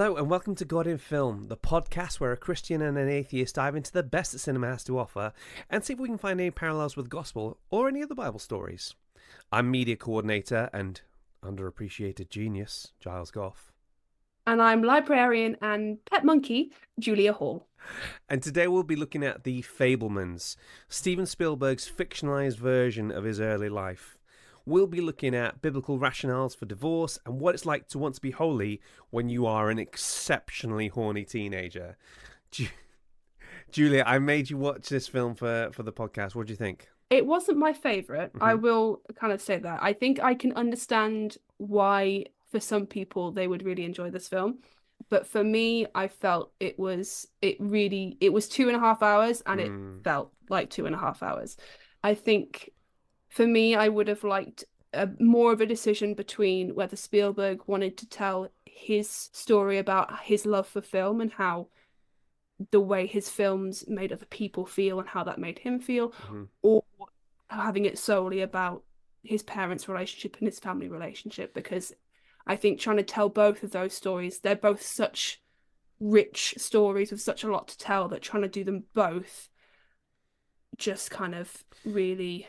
Hello and welcome to God in Film, the podcast where a Christian and an atheist dive into the best that cinema has to offer and see if we can find any parallels with the gospel or any other Bible stories. I'm media coordinator and underappreciated genius, Giles Goff. And I'm librarian and pet monkey, Julia Hall. And today we'll be looking at the Fabelmans, Steven Spielberg's fictionalised version of his early life. We'll be looking at biblical rationales for divorce and what it's like to want to be holy when you are an exceptionally horny teenager. Julia, I made you watch this film for the podcast. What do you think? It wasn't my favourite. I will kind of say that. I think I can understand why, for some people, they would really enjoy this film. But for me, I felt it was 2.5 hours and it felt like 2.5 hours. I think for me, I would have liked more of a decision between whether Spielberg wanted to tell his story about his love for film and how the way his films made other people feel and how that made him feel, or having it solely about his parents' relationship and his family relationship. Because I think trying to tell both of those stories, they're both such rich stories with such a lot to tell, that trying to do them both just kind of really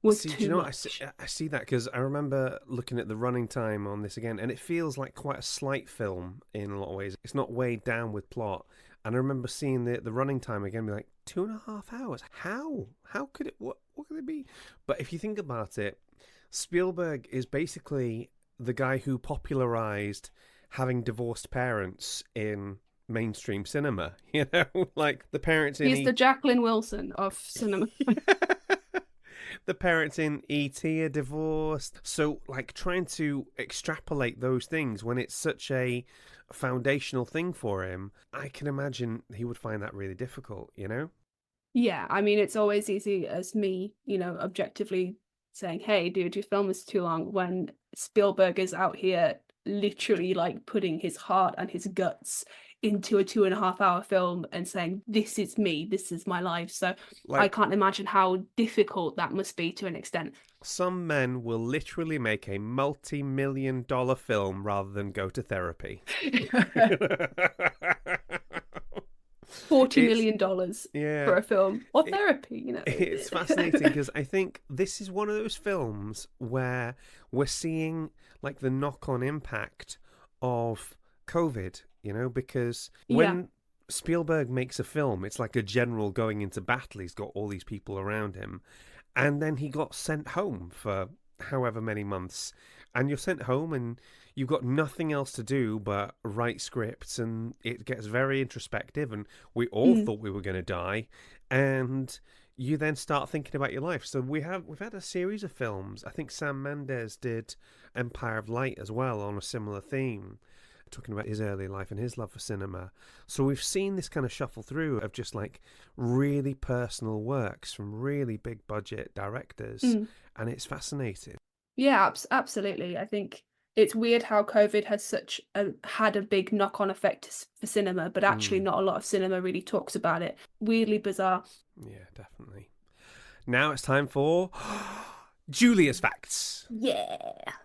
was too much. I see that because I remember looking at the running time on this again, and it feels like quite a slight film in a lot of ways. It's not weighed down with plot. And I remember seeing the running time again, be like 2.5 hours. How could it? What could it be? But if you think about it, Spielberg is basically the guy who popularized having divorced parents in mainstream cinema. You know, like the parents in. He's the Jacqueline Wilson of cinema. The parents in E.T. are divorced. So, like, trying to extrapolate those things when it's such a foundational thing for him, I can imagine he would find that really difficult, you know? Yeah, I mean, it's always easy as me, objectively saying, hey, dude, your film is too long, when Spielberg is out here literally, like, putting his heart and his guts into a 2.5 hour film and saying, this is me, this is my life. So I can't imagine how difficult that must be to an extent. Some men will literally make a multi-million-dollar film rather than go to therapy. $40 million for a film or therapy, It's fascinating because I think this is one of those films where we're seeing like the knock-on impact of COVID, because when Spielberg makes a film, it's like a general going into battle. He's got all these people around him. And then he got sent home for however many months. And you're sent home and you've got nothing else to do but write scripts. And it gets very introspective. And we all thought we were going to die. And you then start thinking about your life. So we've had a series of films. I think Sam Mendes did Empire of Light as well on a similar theme, talking about his early life and his love for cinema. So we've seen this kind of shuffle through of just like really personal works from really big budget directors, and it's fascinating. Yeah, absolutely. I think it's weird how COVID has had a big knock-on effect for cinema, but actually not a lot of cinema really talks about it. Weirdly bizarre. Yeah, definitely. Now it's time for Julia's Facts. Yeah,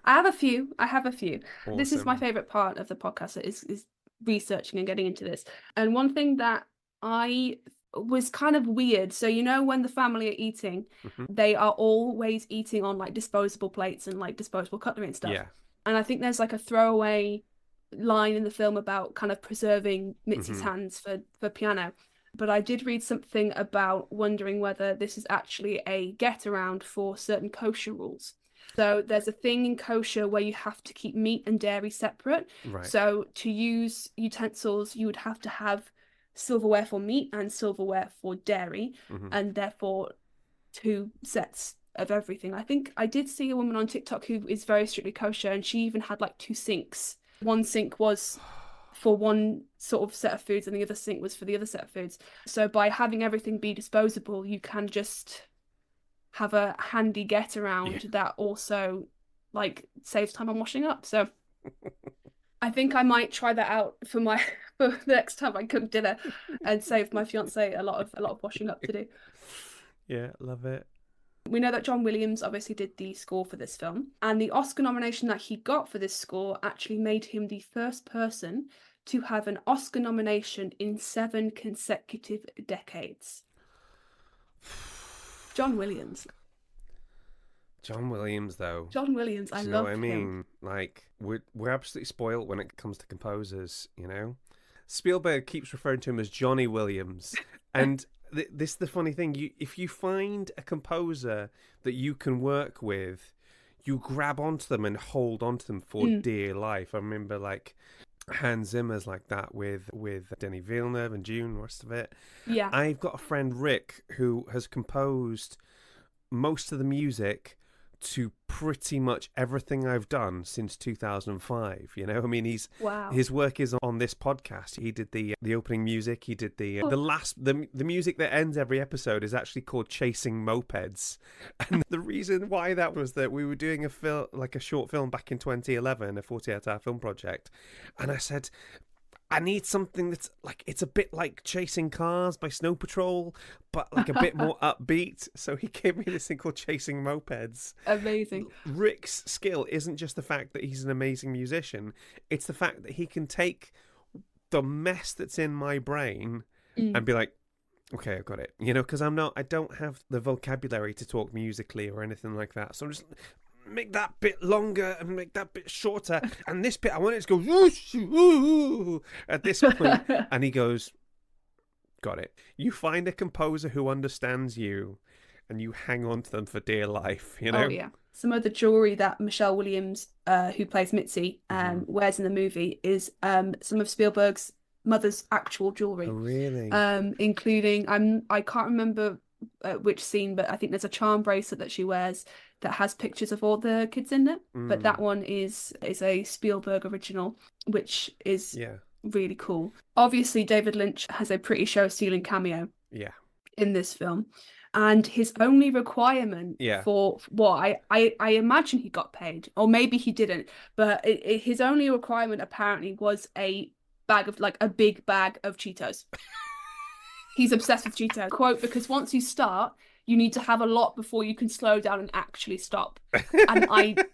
I have a few. Awesome. This is my favorite part of the podcast, is researching and getting into this. And one thing that I was kind of weird. So, when the family are eating, they are always eating on like disposable plates and like disposable cutlery and stuff. Yeah. And I think there's like a throwaway line in the film about kind of preserving Mitzi's hands for piano. But I did read something about wondering whether this is actually a get around for certain kosher rules. So there's a thing in kosher where you have to keep meat and dairy separate. Right. So to use utensils, you would have to have silverware for meat and silverware for dairy, and therefore 2 sets of everything. I think I did see a woman on TikTok who is very strictly kosher, and she even had like 2 sinks. One sink was for one sort of set of foods and the other sink was for the other set of foods. So by having everything be disposable, you can just have a handy get around that also like saves time on washing up. So I think I might try that out for the next time I cook dinner and save my fiance a lot of washing up to do. Yeah, love it. We know that John Williams obviously did the score for this film, and the Oscar nomination that he got for this score actually made him the first person to have an Oscar nomination in 7 consecutive decades? John Williams. John Williams, though. John Williams, I Do you love know what I mean? him. Like, we're absolutely spoiled when it comes to composers, you know? Spielberg keeps referring to him as Johnny Williams. And this is the funny thing. If you find a composer that you can work with, you grab onto them and hold onto them for dear life. I remember, like, Hans Zimmer's like that with Denis Villeneuve and Dune, the rest of it. Yeah. I've got a friend, Rick, who has composed most of the music to pretty much everything I've done since 2005. You know, I mean, his work is on this podcast. He did the opening music. He did the music that ends every episode is actually called Chasing Mopeds. And the reason why that was that we were doing a short film back in 2011, a 48-hour film project, and I said, I need something that's like, it's a bit like Chasing Cars by Snow Patrol, but like a bit more upbeat. So he gave me this thing called Chasing Mopeds. Amazing. Rick's skill isn't just the fact that he's an amazing musician. It's the fact that he can take the mess that's in my brain and be like, okay, I've got it. You know, because I don't have the vocabulary to talk musically or anything like that. So I'm just... make that bit longer and make that bit shorter, and this bit I want it to go whoosh, woo, at this point. And he goes, got it. You find a composer who understands you and you hang on to them for dear life, you know. Oh yeah. Some of the jewelry that Michelle Williams, who plays Mitzi, wears in the movie is some of Spielberg's mother's actual jewelry. Oh really? Including I can't remember which scene, but I think there's a charm bracelet that she wears that has pictures of all the kids in it. But that one is a Spielberg original, which is really cool. Obviously, David Lynch has a pretty show-stealing cameo in this film. And his only requirement for what I imagine he got paid, or maybe he didn't, but his only requirement apparently was a big bag of Cheetos. He's obsessed with Cheetos. Quote, because once you start, you need to have a lot before you can slow down and actually stop. And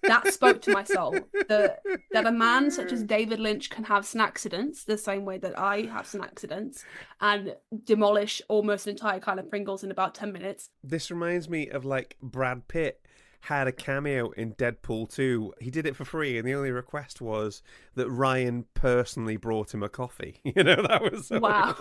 that spoke to my soul. That a man such as David Lynch can have snackcidents the same way that I have snackcidents and demolish almost an entire kind of Pringles in about 10 minutes. This reminds me of like Brad Pitt had a cameo in Deadpool 2. He did it for free, and the only request was that Ryan personally brought him a coffee. You know, that was wow.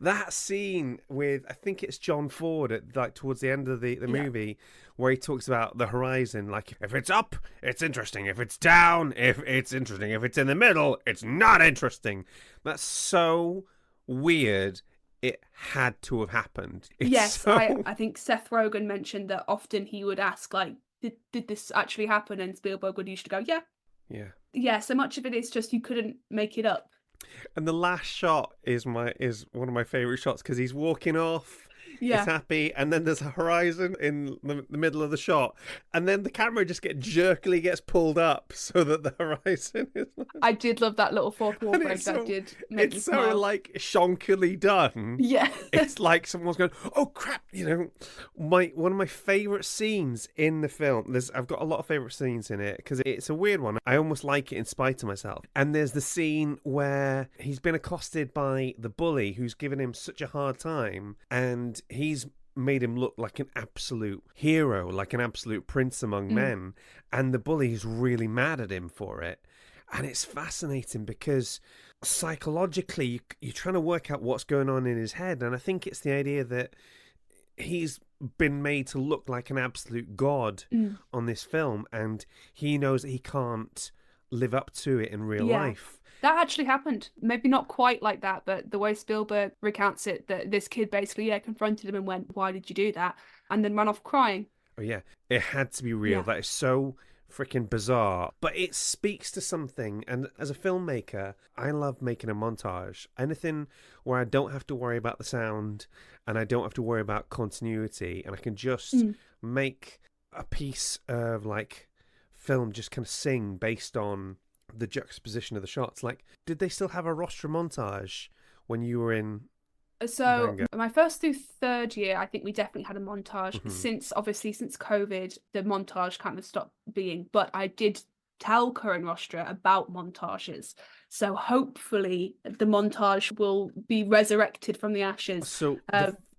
That scene with, I think it's John Ford at like towards the end of the movie, where he talks about the horizon, like if it's up, it's interesting. If it's down, if it's interesting. If it's in the middle, it's not interesting. That's so weird. It had to have happened. Yes, I think Seth Rogen mentioned that often he would ask, like, did this actually happen? And Spielberg would usually go, yeah. Yeah. Yeah, so much of it is just you couldn't make it up. And the last shot is one of my favourite shots because he's walking off. Yeah. He's happy, and then there's a horizon in the middle of the shot, and then the camera just jerkily gets pulled up so that the horizon is. I did love that little fourth wall break. That did make me smile. So like shonkily done. Yeah, it's like someone's going, "Oh crap!" You know, one of my favourite scenes in the film. I've got a lot of favourite scenes in it because it's a weird one. I almost like it in spite of myself. And there's the scene where he's been accosted by the bully who's given him such a hard time, and he's made him look like an absolute hero, like an absolute prince among men, and the bully's really mad at him for it. And it's fascinating because psychologically you're trying to work out what's going on in his head, and I think it's the idea that he's been made to look like an absolute god on this film, and he knows that he can't live up to it in real life. That actually happened. Maybe not quite like that, but the way Spielberg recounts it, that this kid basically confronted him and went, "Why did you do that?" and then ran off crying. Oh yeah, it had to be real. Yeah. That is so freaking bizarre. But it speaks to something, and as a filmmaker, I love making a montage. Anything where I don't have to worry about the sound and I don't have to worry about continuity, and I can just make a piece of like film just kind of sing based on the juxtaposition of the shots. Like, did they still have a rostrum montage when you were in? So my first through third year, I think we definitely had a montage. Since COVID, the montage kind of stopped being. But I did tell Corinne Rostra about montages. So hopefully the montage will be resurrected from the ashes. So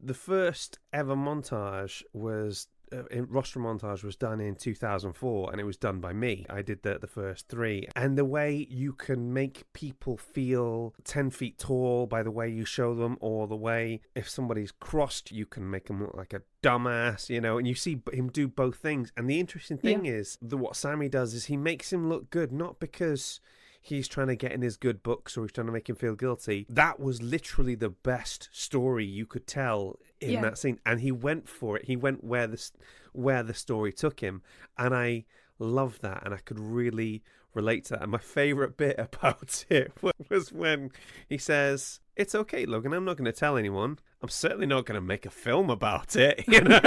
the first ever montage was rostrum montage was done in 2004, and it was done by me. I did the first three, and the way you can make people feel 10 feet tall by the way you show them, or the way if somebody's crossed, you can make them look like a dumbass, you know, and you see him do both things. And the interesting thing is that what Sammy does is he makes him look good, not because he's trying to get in his good books or he's trying to make him feel guilty. That was literally the best story you could tell in that scene, and he went for it. He went where the story took him, and I love that, and I could really relate to that. And my favorite bit about it was when he says, "It's okay, Logan, I'm not going to tell anyone. I'm certainly not going to make a film about it," you know.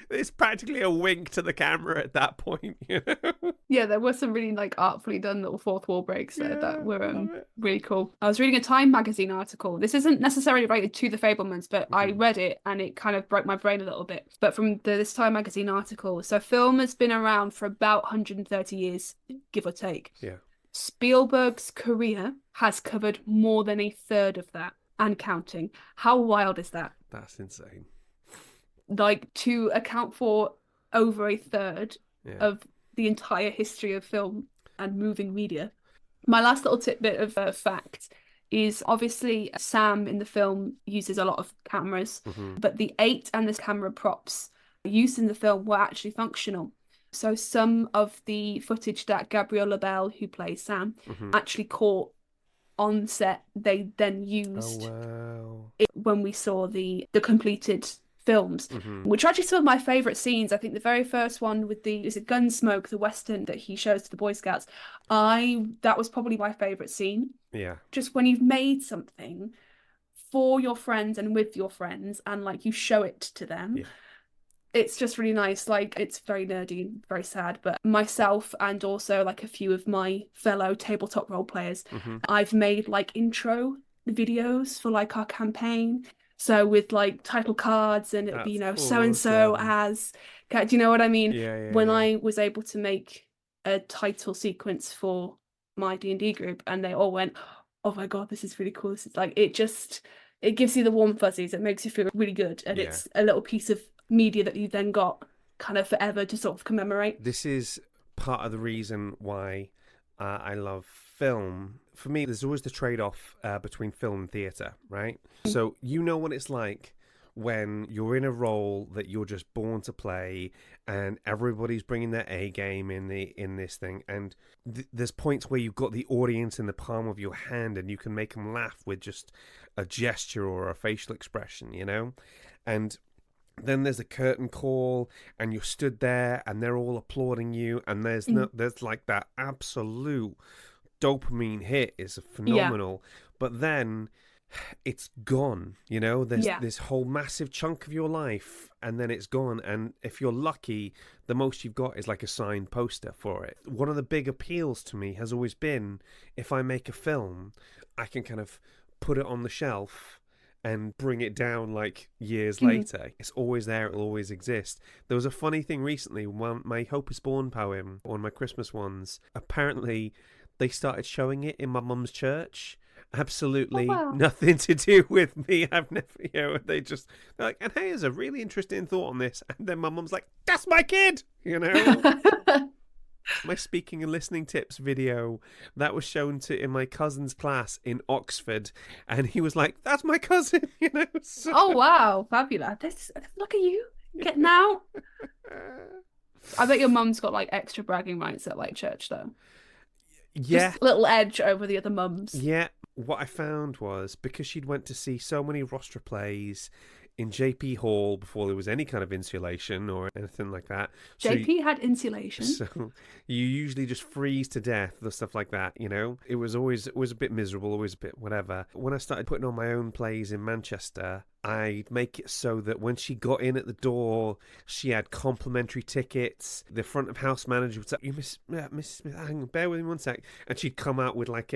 It's practically a wink to the camera at that point, you know? Yeah, there were some really like artfully done little fourth wall breaks there that were really cool. I was reading a Time magazine article. This isn't necessarily related to the Fabelmans, but I read it and it kind of broke my brain a little bit. But from this Time magazine article, so film has been around for about 130 years, give or take. Yeah. Spielberg's career has covered more than a third of that and counting. How wild is that? That's insane. Like, to account for over a third of the entire history of film and moving media. My last little tidbit of fact is obviously Sam in the film uses a lot of cameras, but the 8 and the camera props used in the film were actually functional. So some of the footage that Gabrielle LaBelle, who plays Sam, actually caught on set, they then used it when we saw the completed films, which are actually some of my favourite scenes. I think the very first one with is it Gunsmoke, the Western that he shows to the Boy Scouts, that was probably my favourite scene. Yeah. Just when you've made something for your friends and with your friends and like you show it to them. Yeah. It's just really nice. Like, it's very nerdy and very sad, but myself and also like a few of my fellow tabletop role players, I've made like intro videos for like our campaign. So with like title cards and it'd be, you know, so-and-so as, do you know what I mean? When I was able to make a title sequence for my D&D group and they all went, oh my God, this is really cool. This is like, it gives you the warm fuzzies. It makes you feel really good. And it's a little piece of media that you then got kind of forever to sort of commemorate. This is part of the reason why I love film. For me, there's always the trade-off between film and theatre, right? So you know what it's like when you're in a role that you're just born to play and everybody's bringing their A game in this thing, and there's points where you've got the audience in the palm of your hand and you can make them laugh with just a gesture or a facial expression, you know? And then there's a curtain call and you're stood there and they're all applauding you, and there's like that absolute dopamine hit is phenomenal. But then it's gone, you know. There's this whole massive chunk of your life and then it's gone, and if you're lucky the most you've got is like a signed poster for it. One of the big appeals to me has always been, if I make a film, I can kind of put it on the shelf and bring it down like years later. It's always there, it'll always exist. There was a funny thing recently, when my Hope Is Born poem, one of my Christmas ones, apparently they started showing it in my mum's church. Absolutely nothing to do with me. I've never, you know, they're like, and hey, there's a really interesting thought on this. And then my mum's like, that's my kid, you know? My speaking and listening tips video that was shown in my cousin's class in Oxford, and he was like, that's my cousin, you know? So... Oh, wow. Fabulous. Look at you getting out. I bet your mum's got like extra bragging rights at like church though. Yeah. Just a little edge over the other mums. Yeah. What I found was, because she'd went to see so many rostra plays in JP Hall before there was any kind of insulation or anything like that. JP had insulation. So you usually just freeze to death or stuff like that, you know? It was a bit miserable, always a bit whatever. When I started putting on my own plays in Manchester, I'd make it so that when she got in at the door, she had complimentary tickets. The front of house manager would say, "You Miss Smith, hang on, bear with me one sec," and she'd come out with like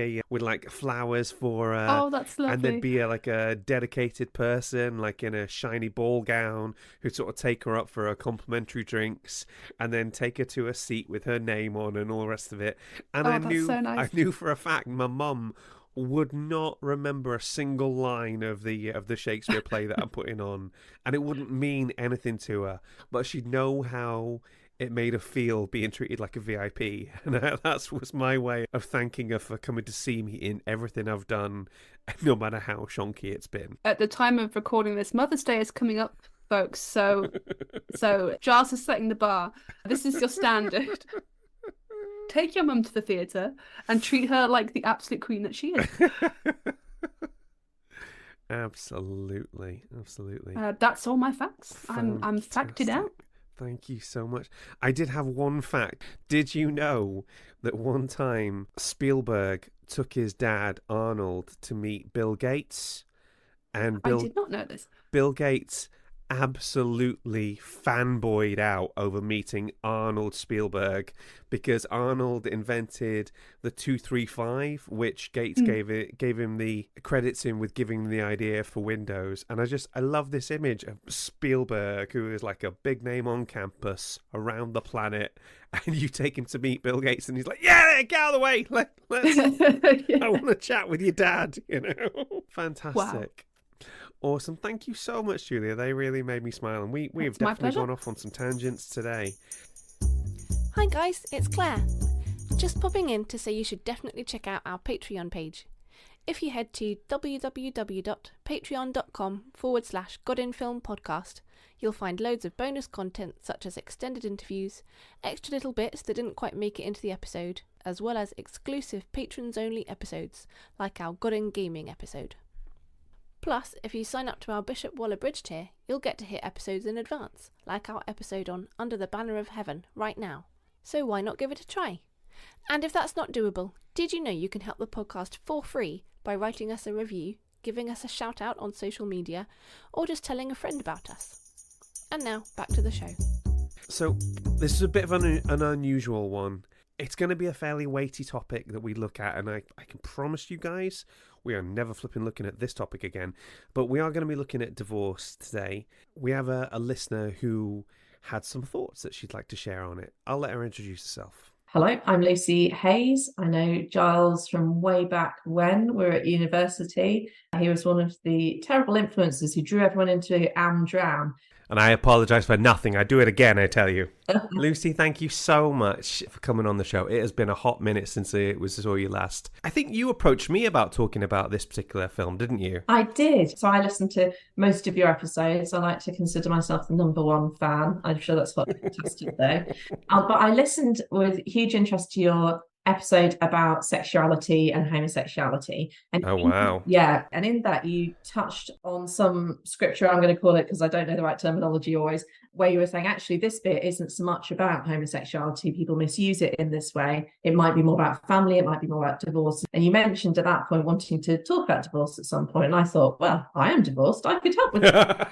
flowers for her. Oh, that's And there'd lovely. be like a dedicated person, like in a shiny ball gown, who'd sort of take her up for her complimentary drinks, and then take her to a seat with her name on and all the rest of it. And Oh, that's so I nice. knew for a fact my mum would not remember a single line of the Shakespeare play that I'm putting on, and it wouldn't mean anything to her, but she'd know how it made her feel being treated like a VIP, and that was my way of thanking her for coming to see me in everything I've done, no matter how shonky it's been. At the time of recording this, Mother's Day is coming up, folks. So Giles is setting the bar. This is your standard. Take your mum to the theatre and treat her like the absolute queen that she is. Absolutely. That's all my facts. I'm Fantastic. facted out. Thank you so much. I did have one fact. Did you know that one time Spielberg took his dad Arnold to meet Bill Gates, and I did not know this. Bill Gates absolutely fanboyed out over meeting Arnold Spielberg, because Arnold invented the 235, which Gates gave him the credits in with giving him the idea for Windows. And I love this image of Spielberg, who is like a big name on campus around the planet, and you take him to meet Bill Gates and he's like, "Yeah, get out of the way, let's Yeah. I want to chat with your dad," Fantastic. Wow. Awesome. Thank you so much, Julia. They really made me smile, and we've It's my definitely pleasure. gone off on some tangents today. Hi guys, it's Claire. Just popping in to say you should definitely check out our Patreon page. If you head to www.patreon.com/godinfilmpodcast, you'll find loads of bonus content such as extended interviews, extra little bits that didn't quite make it into the episode, as well as exclusive patrons-only episodes, like our God in Gaming episode. Plus, if you sign up to our Bishop Waller-Bridge tier, you'll get to hear episodes in advance, like our episode on Under the Banner of Heaven right now. So why not give it a try? And if that's not doable, did you know you can help the podcast for free by writing us a review, giving us a shout out on social media, or just telling a friend about us? And now, back to the show. So, this is a bit of an unusual one. It's going to be a fairly weighty topic that we look at, and I can promise you guys, we are never flipping looking at this topic again. But we are going to be looking at divorce today. We have a listener who had some thoughts that she'd like to share on it. I'll let her introduce herself. Hello, I'm Lucy Hayes. I know Giles from way back when we were at university. He was one of the terrible influences who drew everyone into Am Drown. And I apologise for nothing. I do it again, I tell you. Lucy, thank you so much for coming on the show. It has been a hot minute since I saw you last. I think you approached me about talking about this particular film, didn't you? I did. So I listened to most of your episodes. I like to consider myself the number one fan. I'm sure that's what fantastic though. But I listened with huge interest to your episode about sexuality and homosexuality. And oh, wow. And in that you touched on some scripture, I'm going to call it because I don't know the right terminology always, where you were saying actually this bit isn't so much about homosexuality. People misuse it in this way. It might be more about family, it might be more about divorce. And you mentioned at that point wanting to talk about divorce at some point, and I thought, well, I am divorced, I could help with it.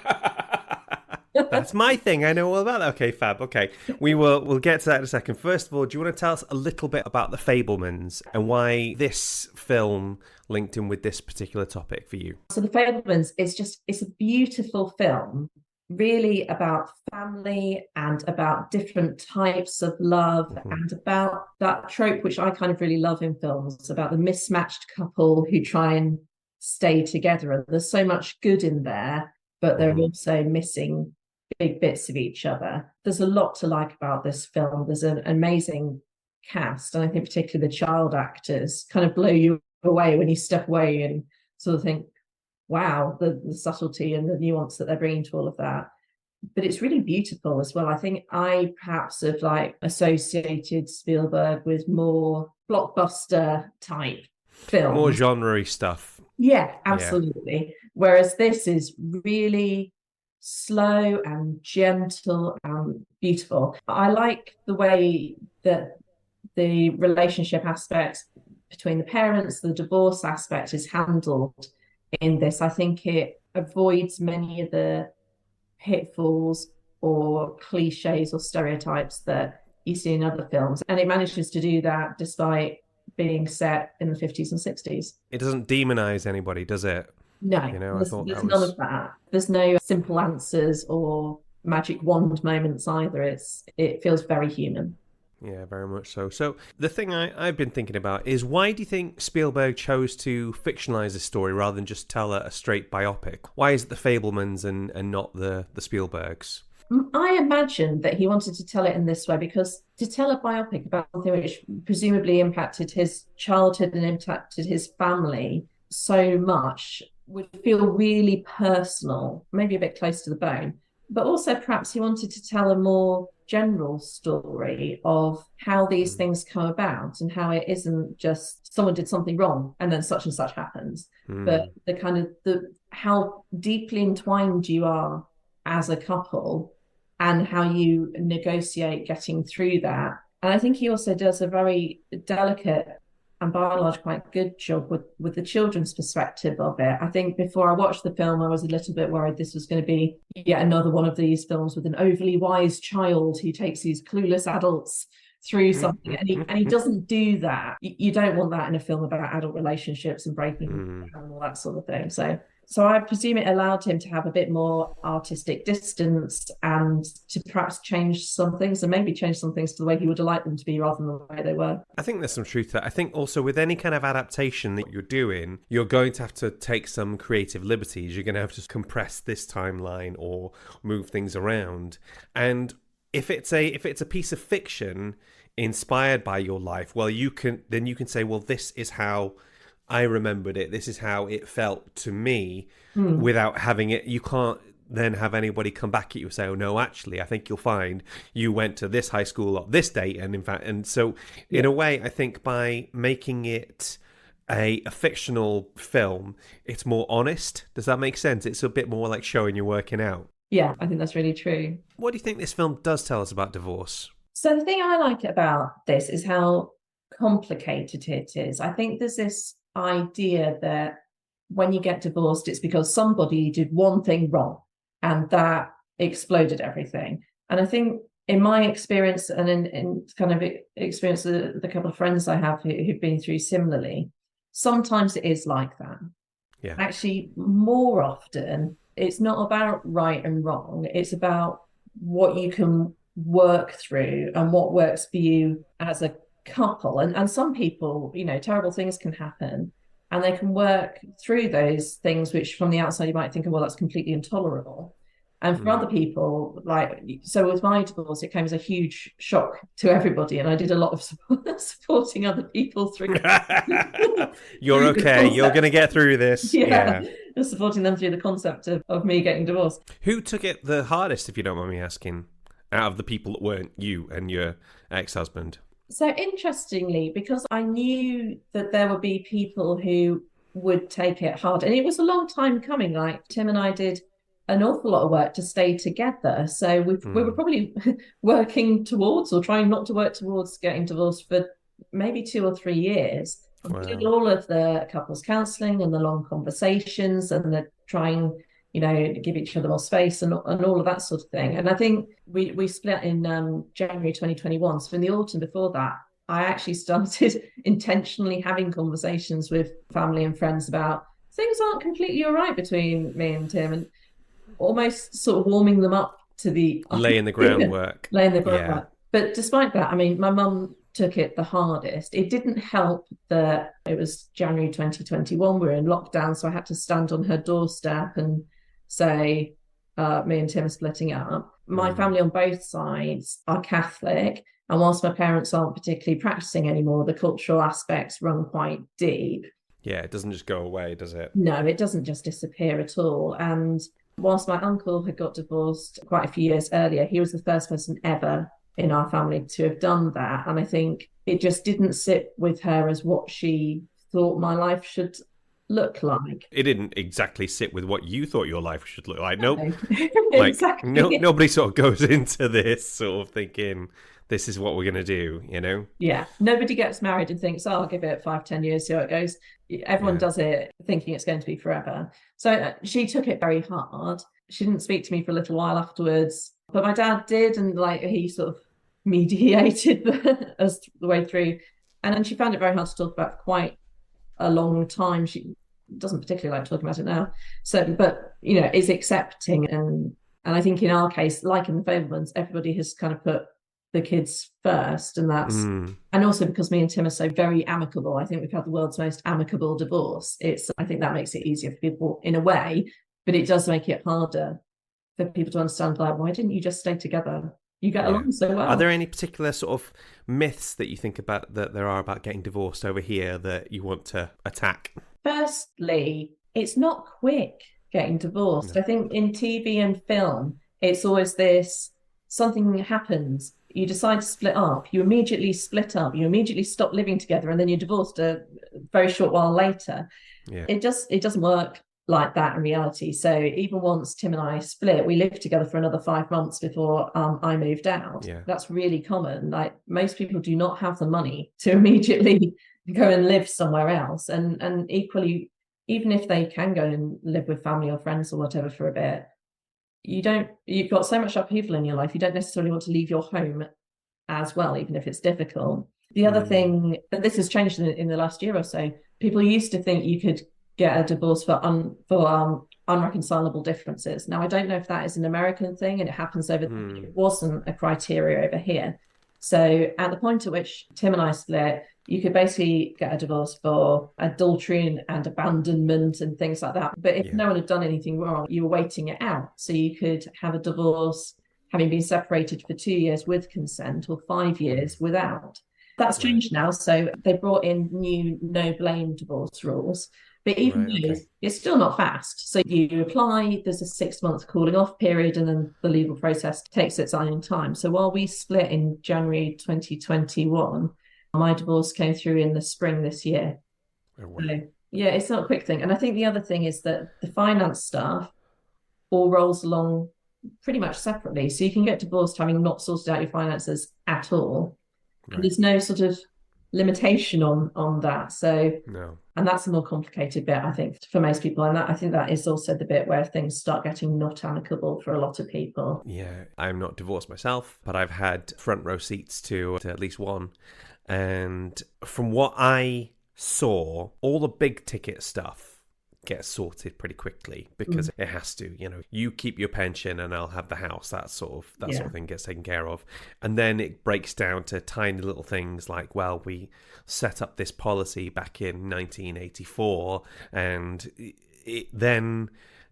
That's my thing. I know all about that. Okay, fab. Okay, we'll get to that in a second. First of all, do you want to tell us a little bit about the Fabelmans and why this film linked in with this particular topic for you? So the Fabelmans it's a beautiful film, really about family and about different types of love and about that trope which I kind of really love in films, about the mismatched couple who try and stay together. And there's so much good in there, but they're also missing big bits of each other. There's a lot to like about this film. There's an amazing cast, and I think particularly the child actors kind of blow you away when you step away and sort of think, wow, the subtlety and the nuance that they're bringing to all of that. But it's really beautiful as well. I think I perhaps have associated Spielberg with more blockbuster type films. More genre-y stuff. Yeah, absolutely. Yeah. Whereas this is really slow and gentle and beautiful. I like the way that the relationship aspect between the parents, the divorce aspect is handled in this. I think it avoids many of the pitfalls or cliches or stereotypes that you see in other films. And it manages to do that despite being set in the 50s and 60s. It doesn't demonize anybody, does it? No, You know, I there's thought that none was... of that. There's no simple answers or magic wand moments either. It feels very human. Yeah, very much so. So the thing I've been thinking about is, why do you think Spielberg chose to fictionalize this story rather than just tell a straight biopic? Why is it the Fabelmans and not the Spielbergs? I imagine that he wanted to tell it in this way because to tell a biopic about something which presumably impacted his childhood and impacted his family so much would feel really personal, maybe a bit close to the bone. But also perhaps he wanted to tell a more general story of how these things come about and how it isn't just someone did something wrong and then such and such happens, but the kind of how deeply entwined you are as a couple and how you negotiate getting through that. And I think he also does a very delicate and by and large quite good job with the children's perspective of it. I think before I watched the film, I was a little bit worried this was going to be yet another one of these films with an overly wise child who takes these clueless adults through something, and he doesn't do that. You don't want that in a film about adult relationships and breaking and all that sort of thing. So I presume it allowed him to have a bit more artistic distance and to perhaps change some things and maybe change some things to the way he would have liked them to be rather than the way they were. I think there's some truth to that. I think also with any kind of adaptation that you're doing, you're going to have to take some creative liberties. You're going to have to compress this timeline or move things around. And if it's a piece of fiction inspired by your life, well, you can say, well, this is how I remembered it. This is how it felt to me, without having it. You can't then have anybody come back at you and say, oh, no, actually, I think you'll find you went to this high school at this date. And in fact, and so in a way, I think by making it a fictional film, it's more honest. Does that make sense? It's a bit more like showing you're working out. Yeah, I think that's really true. What do you think this film does tell us about divorce? So the thing I like about this is how complicated it is. I think there's this idea that when you get divorced, it's because somebody did one thing wrong and that exploded everything. And I think in my experience and in kind of experience the couple of friends I have who've been through similarly, sometimes it is like that. Yeah. Actually, more often, it's not about right and wrong. It's about what you can work through and what works for you as a couple. And some people, terrible things can happen and they can work through those things, which from the outside you might think, well, that's completely intolerable. And for other people, so with my divorce, it came as a huge shock to everybody. And I did a lot of supporting other people through. You're okay. You're going to get through this. Yeah. Just supporting them through the concept of me getting divorced. Who took it the hardest, if you don't mind me asking, out of the people that weren't you and your ex-husband? So interestingly, because I knew that there would be people who would take it hard, and it was a long time coming. Like Tim and I did an awful lot of work to stay together. So we were probably working towards or trying not to work towards getting divorced for maybe 2 or 3 years. Wow. We did all of the couples counselling and the long conversations and the trying, to give each other more space and all of that sort of thing. And I think we split in January 2021. So in the autumn before that, I actually started intentionally having conversations with family and friends about things aren't completely all right between me and Tim, and almost sort of warming them up to the... Laying the groundwork. Yeah. But despite that, I mean, my mum took it the hardest. It didn't help that it was January 2021. We were in lockdown, so I had to stand on her doorstep and say, me and Tim are splitting up. My family on both sides are Catholic, and whilst my parents aren't particularly practicing anymore, the cultural aspects run quite deep. Yeah, it doesn't just go away, does it? No, it doesn't just disappear at all. And whilst my uncle had got divorced quite a few years earlier, he was the first person ever in our family to have done that. And I think it just didn't sit with her as what she thought my life should look like. It didn't exactly sit with what you thought your life should look like. Nope. No. Exactly. Nobody sort of goes into this sort of thinking, this is what we're going to do, you know? Yeah. Nobody gets married and thinks, oh, I'll give it 5-10 years, see how it goes. Everyone does it thinking it's going to be forever. So she took it very hard. She didn't speak to me for a little while afterwards, but my dad did, and like he sort of mediated us the way through. And then she found it very hard to talk about for quite a long time. She doesn't particularly like talking about it now. So, but you know, is accepting, and I think in our case, like in the Fabelmans, everybody has kind of put the kids first, and that's and also because me and Tim are so very amicable. I think we've had the world's most amicable divorce. I think that makes it easier for people in a way, but it does make it harder for people to understand, like, why didn't you just stay together? You get along so well. Are there any particular sort of myths that you think about that there are about getting divorced over here that you want to attack? Firstly, it's not quick getting divorced. No. I think in TV and film, it's always this, something happens, you decide to split up, you immediately split up, you immediately stop living together, and then you're divorced a very short while later. Yeah. It doesn't work like that in reality. So even once Tim and I split, we lived together for another 5 months before I moved out. Yeah. That's really common. Like, most people do not have the money to immediately go and live somewhere else. And equally, even if they can go and live with family or friends or whatever for a bit, you've got so much upheaval in your life, you don't necessarily want to leave your home as well, even if it's difficult. The other thing, and this has changed in the last year or so, people used to think you could get a divorce for unreconcilable differences. Now, I don't know if that is an American thing and it happens over there. It wasn't a criteria over here. So at the point at which Tim and I split, you could basically get a divorce for adultery and abandonment and things like that. But if no one had done anything wrong, you were waiting it out. So you could have a divorce having been separated for 2 years with consent or 5 years without. That's changed now. So they brought in new no blame divorce rules. But even though it's still not fast. So you apply, there's a 6-month cooling off period, and then the legal process takes its own time. So while we split in January 2021, my divorce came through in the spring this year. Oh, wow. So, yeah, it's not a quick thing. And I think the other thing is that the finance stuff all rolls along pretty much separately. So you can get divorced having not sorted out your finances at all. Right. And there's no sort of limitation on that. So no. And that's a more complicated bit, I think, for most people. And I think that is also the bit where things start getting not amicable for a lot of people. Yeah, I'm not divorced myself, but I've had front row seats to at least one. And from what I saw, all the big ticket stuff gets sorted pretty quickly because it has to. You know, you keep your pension and I'll have the house. That sort of thing gets taken care of. And then it breaks down to tiny little things like, well, we set up this policy back in 1984, and it then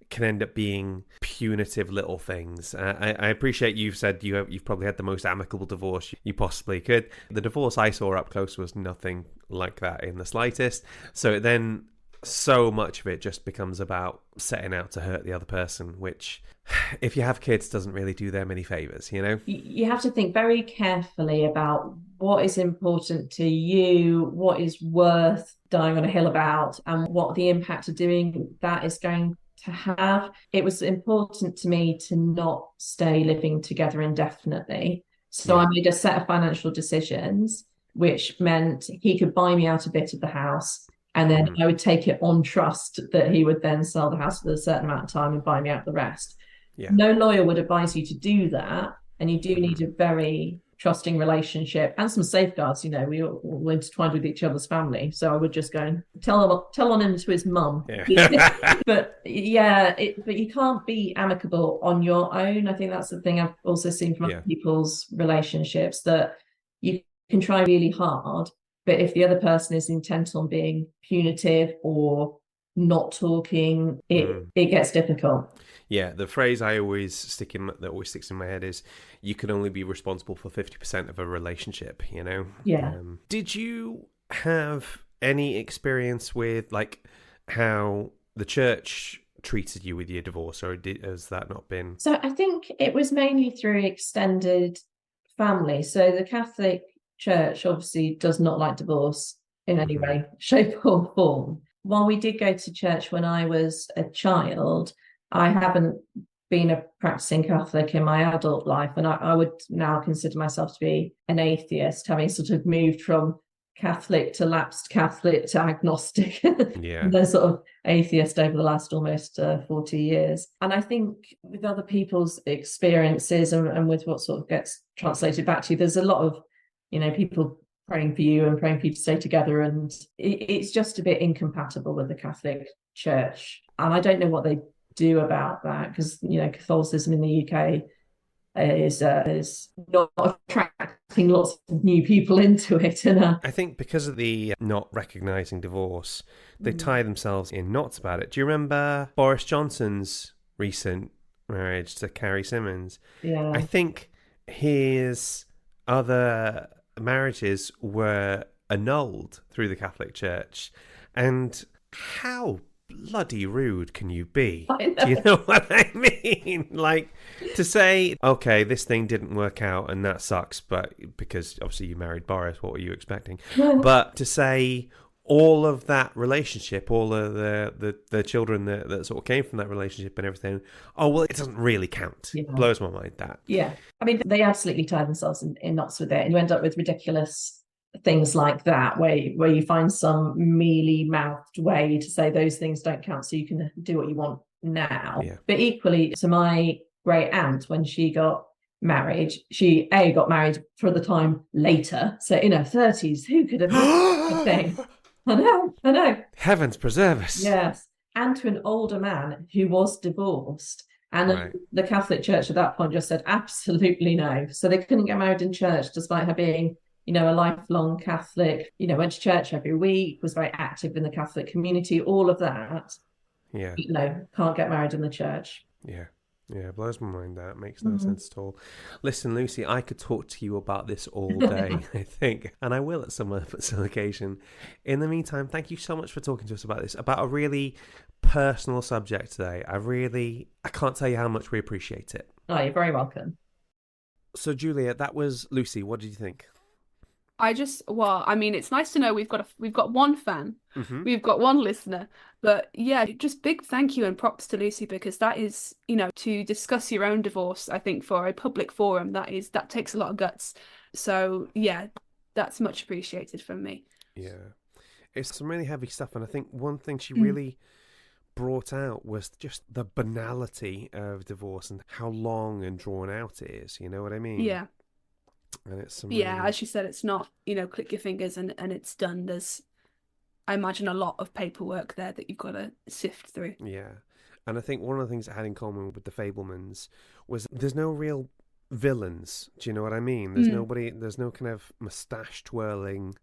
can end up being punitive little things. I appreciate you've said you've probably had the most amicable divorce you possibly could. The divorce I saw up close was nothing like that in the slightest. So then so much of it just becomes about setting out to hurt the other person, which, if you have kids, doesn't really do them any favors, you know? You have to think very carefully about what is important to you, what is worth dying on a hill about, and what the impact of doing that is going to have. It was important to me to not stay living together indefinitely. So I made a set of financial decisions, which meant he could buy me out a bit of the house, and then I would take it on trust that he would then sell the house for a certain amount of time and buy me out the rest. Yeah. No lawyer would advise you to do that. And you do need a very trusting relationship and some safeguards. You know, we were intertwined with each other's family. So I would just go and tell on him to his mum. Yeah. But you can't be amicable on your own. I think that's the thing I've also seen from other people's relationships, that you can try really hard, but if the other person is intent on being punitive or not talking, it gets difficult. Yeah, the phrase that always sticks in my head is, you can only be responsible for 50% of a relationship, you know? Yeah. Did you have any experience with, like, how the church treated you with your divorce, or has that not been? So I think it was mainly through extended family. So the Catholic Church obviously does not like divorce in any way, shape or form. while we did go to church when I was a child, I haven't been a practicing Catholic in my adult life, and I would now consider myself to be an atheist, having sort of moved from Catholic to lapsed Catholic to agnostic, Yeah. the sort of atheist over the last almost 40 years. And I think with other people's experiences and with what sort of gets translated back to you, there's a lot of, people praying for you and praying for you to stay together, and it's just a bit incompatible with the Catholic Church. And I don't know what they do about that, because Catholicism in the UK is not attracting lots of new people into it. And I think because of the not recognising divorce, they tie themselves in knots about it. Do you remember Boris Johnson's recent marriage to Carrie Simmons? Yeah. I think his other marriages were annulled through the Catholic Church. And how bloody rude can you be? Do you know what I mean? Like, to say, okay, this thing didn't work out and that sucks, but because obviously you married Boris, what were you expecting? But to say all of that relationship, all of the children that sort of came from that relationship and everything, oh, well, it doesn't really count. Yeah. Blows my mind, that. Yeah. I mean, they absolutely tie themselves in knots with it, and you end up with ridiculous things like that, where you find some mealy-mouthed way to say those things don't count, so you can do what you want now. Yeah. But equally, to my great aunt, when she got married, she got married for the time later, so in her 30s. Who could have done such a thing? I know. Heavens preserve us. Yes. And to an older man who was divorced. And Right. The Catholic Church at that point just said absolutely no. So they couldn't get married in church, despite her being, a lifelong Catholic, went to church every week, was very active in the Catholic community, all of that. Yeah. Can't get married in the church. Yeah. Yeah, blows my mind. That makes no sense at all. Listen, Lucy, I could talk to you about this all day, I think, and I will at some occasion. In the meantime, thank you so much for talking to us about this, about a really personal subject today. I can't tell you how much we appreciate it. Oh, you're very welcome. So, Julia, that was Lucy. What did you think? It's nice to know we've got one fan, we've got one listener, but yeah, just big thank you and props to Lucy, because that is, to discuss your own divorce, I think for a public forum, that takes a lot of guts. So yeah, that's much appreciated from me. Yeah, it's some really heavy stuff, and I think one thing she really brought out was just the banality of divorce and how long and drawn out it is. You know what I mean? Yeah. And it's as you said, it's not, click your fingers and it's done. There's, I imagine, a lot of paperwork there that you've got to sift through. Yeah. And I think one of the things it had in common with the Fabelmans was there's no real villains. Do you know what I mean? There's no kind of moustache twirling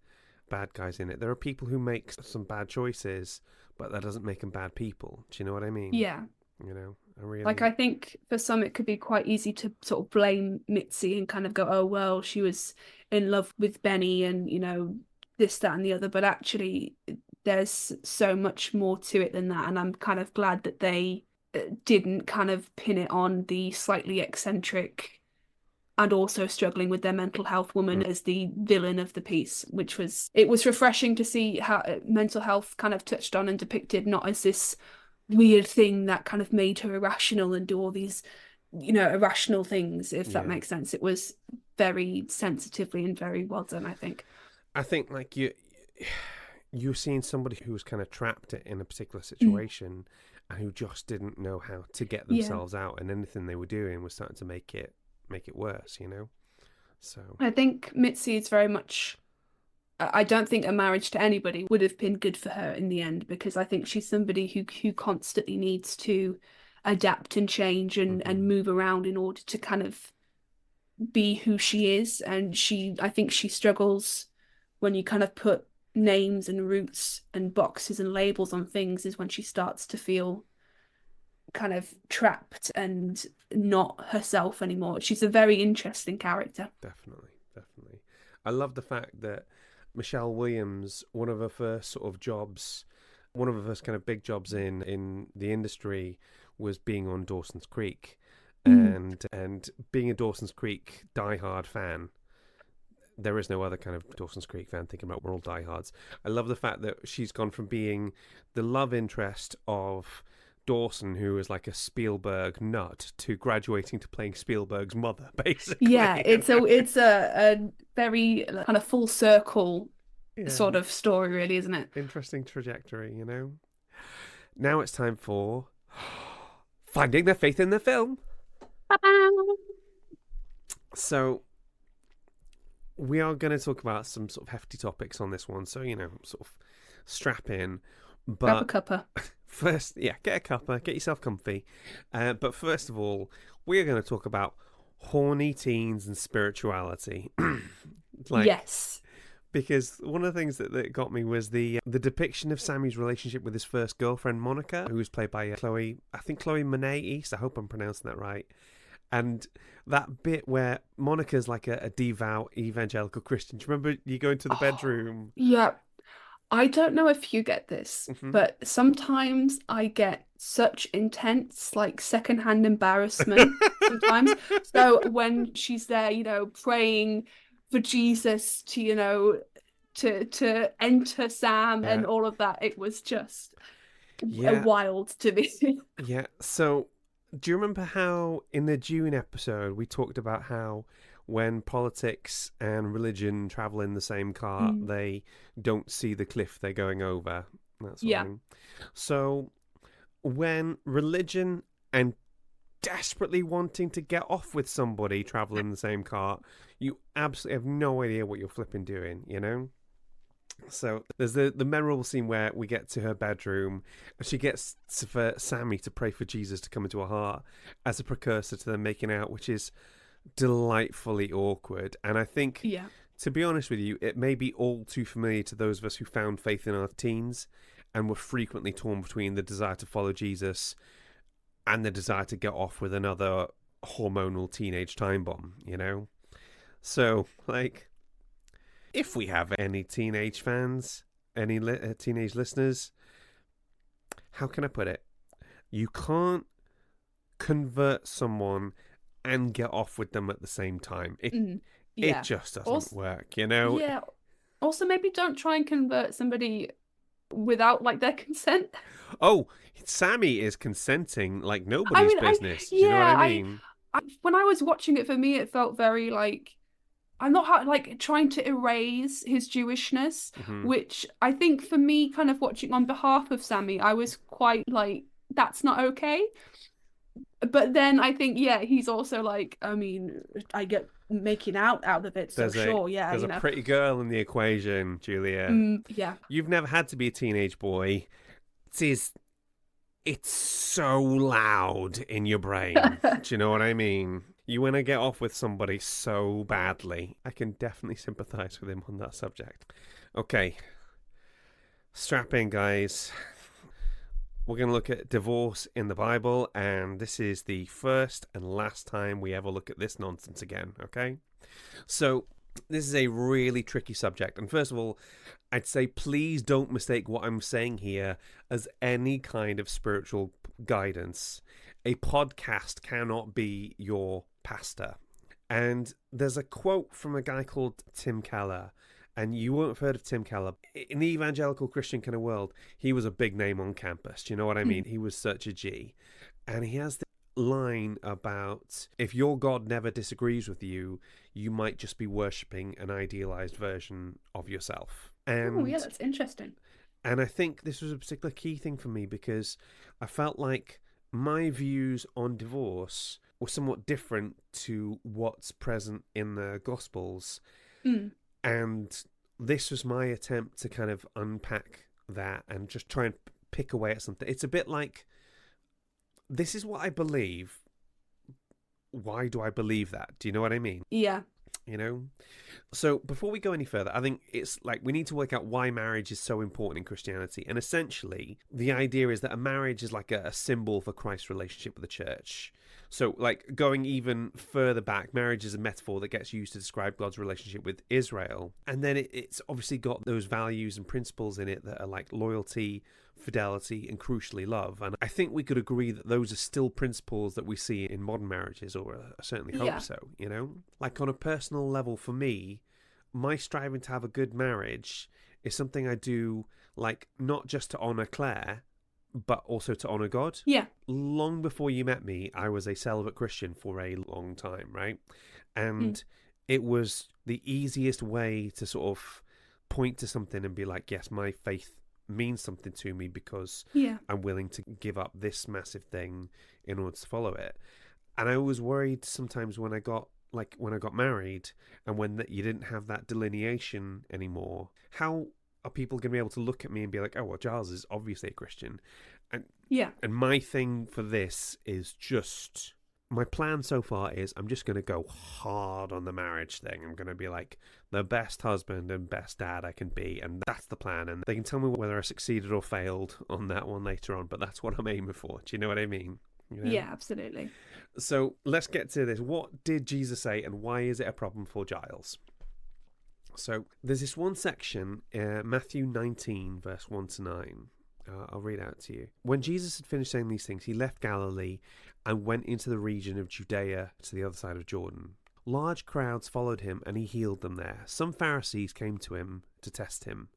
bad guys in it. There are people who make some bad choices, but that doesn't make them bad people. Do you know what I mean? Yeah. I think for some it could be quite easy to sort of blame Mitzi and kind of go, oh well, she was in love with Benny and this, that and the other, but actually there's so much more to it than that, and I'm kind of glad that they didn't kind of pin it on the slightly eccentric and also struggling with their mental health woman as the villain of the piece, it was refreshing to see how mental health kind of touched on and depicted, not as this weird thing that kind of made her irrational and do all these, irrational things, if that makes sense. It was very sensitively and very well done, I think. I think like you're seeing somebody who was kind of trapped in a particular situation and who just didn't know how to get themselves out, and anything they were doing was starting to make it worse, So I think Mitzi is very much, I don't think a marriage to anybody would have been good for her in the end, because I think she's somebody who constantly needs to adapt and change and move around in order to kind of be who she is. And I think she struggles when you kind of put names and roots and boxes and labels on things, is when she starts to feel kind of trapped and not herself anymore. She's a very interesting character. Definitely. I love the fact that Michelle Williams, one of her first sort of jobs, one of her first kind of big jobs in the industry was being on Dawson's Creek, and being a Dawson's Creek diehard fan. there is no other kind of Dawson's Creek fan thinking about we're all diehards. I love the fact that she's gone from being the love interest of Dawson, who is like a Spielberg nut, to graduating to playing Spielberg's mother, basically. Yeah, it's a very kind of full circle sort of story, really, isn't it? Interesting trajectory, you know. Now it's time for finding their faith in the film. So we are going to talk about some sort of hefty topics on this one, so sort of strap in. But grab a cuppa. First, get a cuppa, get yourself comfy. But first of all, we are going to talk about horny teens and spirituality. Yes. Because one of the things that got me was the depiction of Sammy's relationship with his first girlfriend, Monica, who was played by Chloe Monet East. I hope I'm pronouncing that right. And that bit where Monica's like a devout evangelical Christian. Do you remember you go into the bedroom? Yeah. I don't know if you get this, but sometimes I get such intense, like, secondhand embarrassment sometimes. So when she's there, praying for Jesus to, to enter Sam and all of that, it was just wild to me. Yeah. So do you remember how in the June episode we talked about how when politics and religion travel in the same car, they don't see the cliff they're going over? That sort of thing. So when religion and desperately wanting to get off with somebody travel in the same car, you absolutely have no idea what you're flipping doing, So there's the memorable scene where we get to her bedroom and she gets for Sammy to pray for Jesus to come into her heart as a precursor to them making out, which is delightfully awkward. And I think, to be honest with you, it may be all too familiar to those of us who found faith in our teens and were frequently torn between the desire to follow Jesus and the desire to get off with another hormonal teenage time bomb, So, if we have any teenage fans, any teenage listeners, how can I put it? You can't convert someone and get off with them at the same time. It just doesn't work, Yeah. Also, maybe don't try and convert somebody without their consent. Oh, Sammy is consenting like nobody's business. Do you know what I mean? When I was watching it, for me, it felt very I'm not trying to erase his Jewishness, which I think for me, kind of watching on behalf of Sammy, I was quite that's not okay. But then I think, he's also I get making out of it, so sure, There's a pretty girl in the equation, Julia. You've never had to be a teenage boy. It's so loud in your brain. Do you know what I mean? You want to get off with somebody so badly. I can definitely sympathise with him on that subject. Okay. Strap in, guys. We're going to look at divorce in the Bible, and this is the first and last time we ever look at this nonsense again, okay? So, this is a really tricky subject, and first of all, I'd say please don't mistake what I'm saying here as any kind of spiritual guidance. A podcast cannot be your pastor. And there's a quote from a guy called Tim Keller, and you won't have heard of Tim Keller. In the evangelical Christian kind of world, he was a big name on campus. Do you know what I mean? He was such a G. And he has this line about, if your God never disagrees with you, you might just be worshipping an idealized version of yourself. And that's interesting. And I think this was a particular key thing for me because I felt like my views on divorce were somewhat different to what's present in the Gospels. And this was my attempt to kind of unpack that and just try and pick away at something. It's a bit like, this is what I believe. Why do I believe that? Do you know what I mean? Yeah. So before we go any further, I think it's we need to work out why marriage is so important in Christianity. And essentially, the idea is that a marriage is like a symbol for Christ's relationship with the church. So going even further back, marriage is a metaphor that gets used to describe God's relationship with Israel. And then it's obviously got those values and principles in it that are like loyalty, fidelity, and crucially love. And I think we could agree that those are still principles that we see in modern marriages, or I certainly hope so, On a personal level for me, my striving to have a good marriage is something I do, like, not just to honour Claire, but also to honour God. Yeah. Long before you met me, I was a celibate Christian for a long time, right? And it was the easiest way to sort of point to something and be like, yes, my faith means something to me because I'm willing to give up this massive thing in order to follow it. And I was worried sometimes when I got married and when you didn't have that delineation anymore, how are people going to be able to look at me and be like, oh, well, Giles is obviously a Christian. And my thing for this is just, my plan so far is I'm just going to go hard on the marriage thing. I'm going to be like the best husband and best dad I can be. And that's the plan. And they can tell me whether I succeeded or failed on that one later on. But that's what I'm aiming for. Do you know what I mean? You know? Yeah, absolutely. So let's get to this. What did Jesus say and why is it a problem for Giles? So there's this one section, Matthew 19, verse 1 to 9. I'll read out to you. When Jesus had finished saying these things, he left Galilee and went into the region of Judea to the other side of Jordan. Large crowds followed him and he healed them there. Some Pharisees came to him to test him.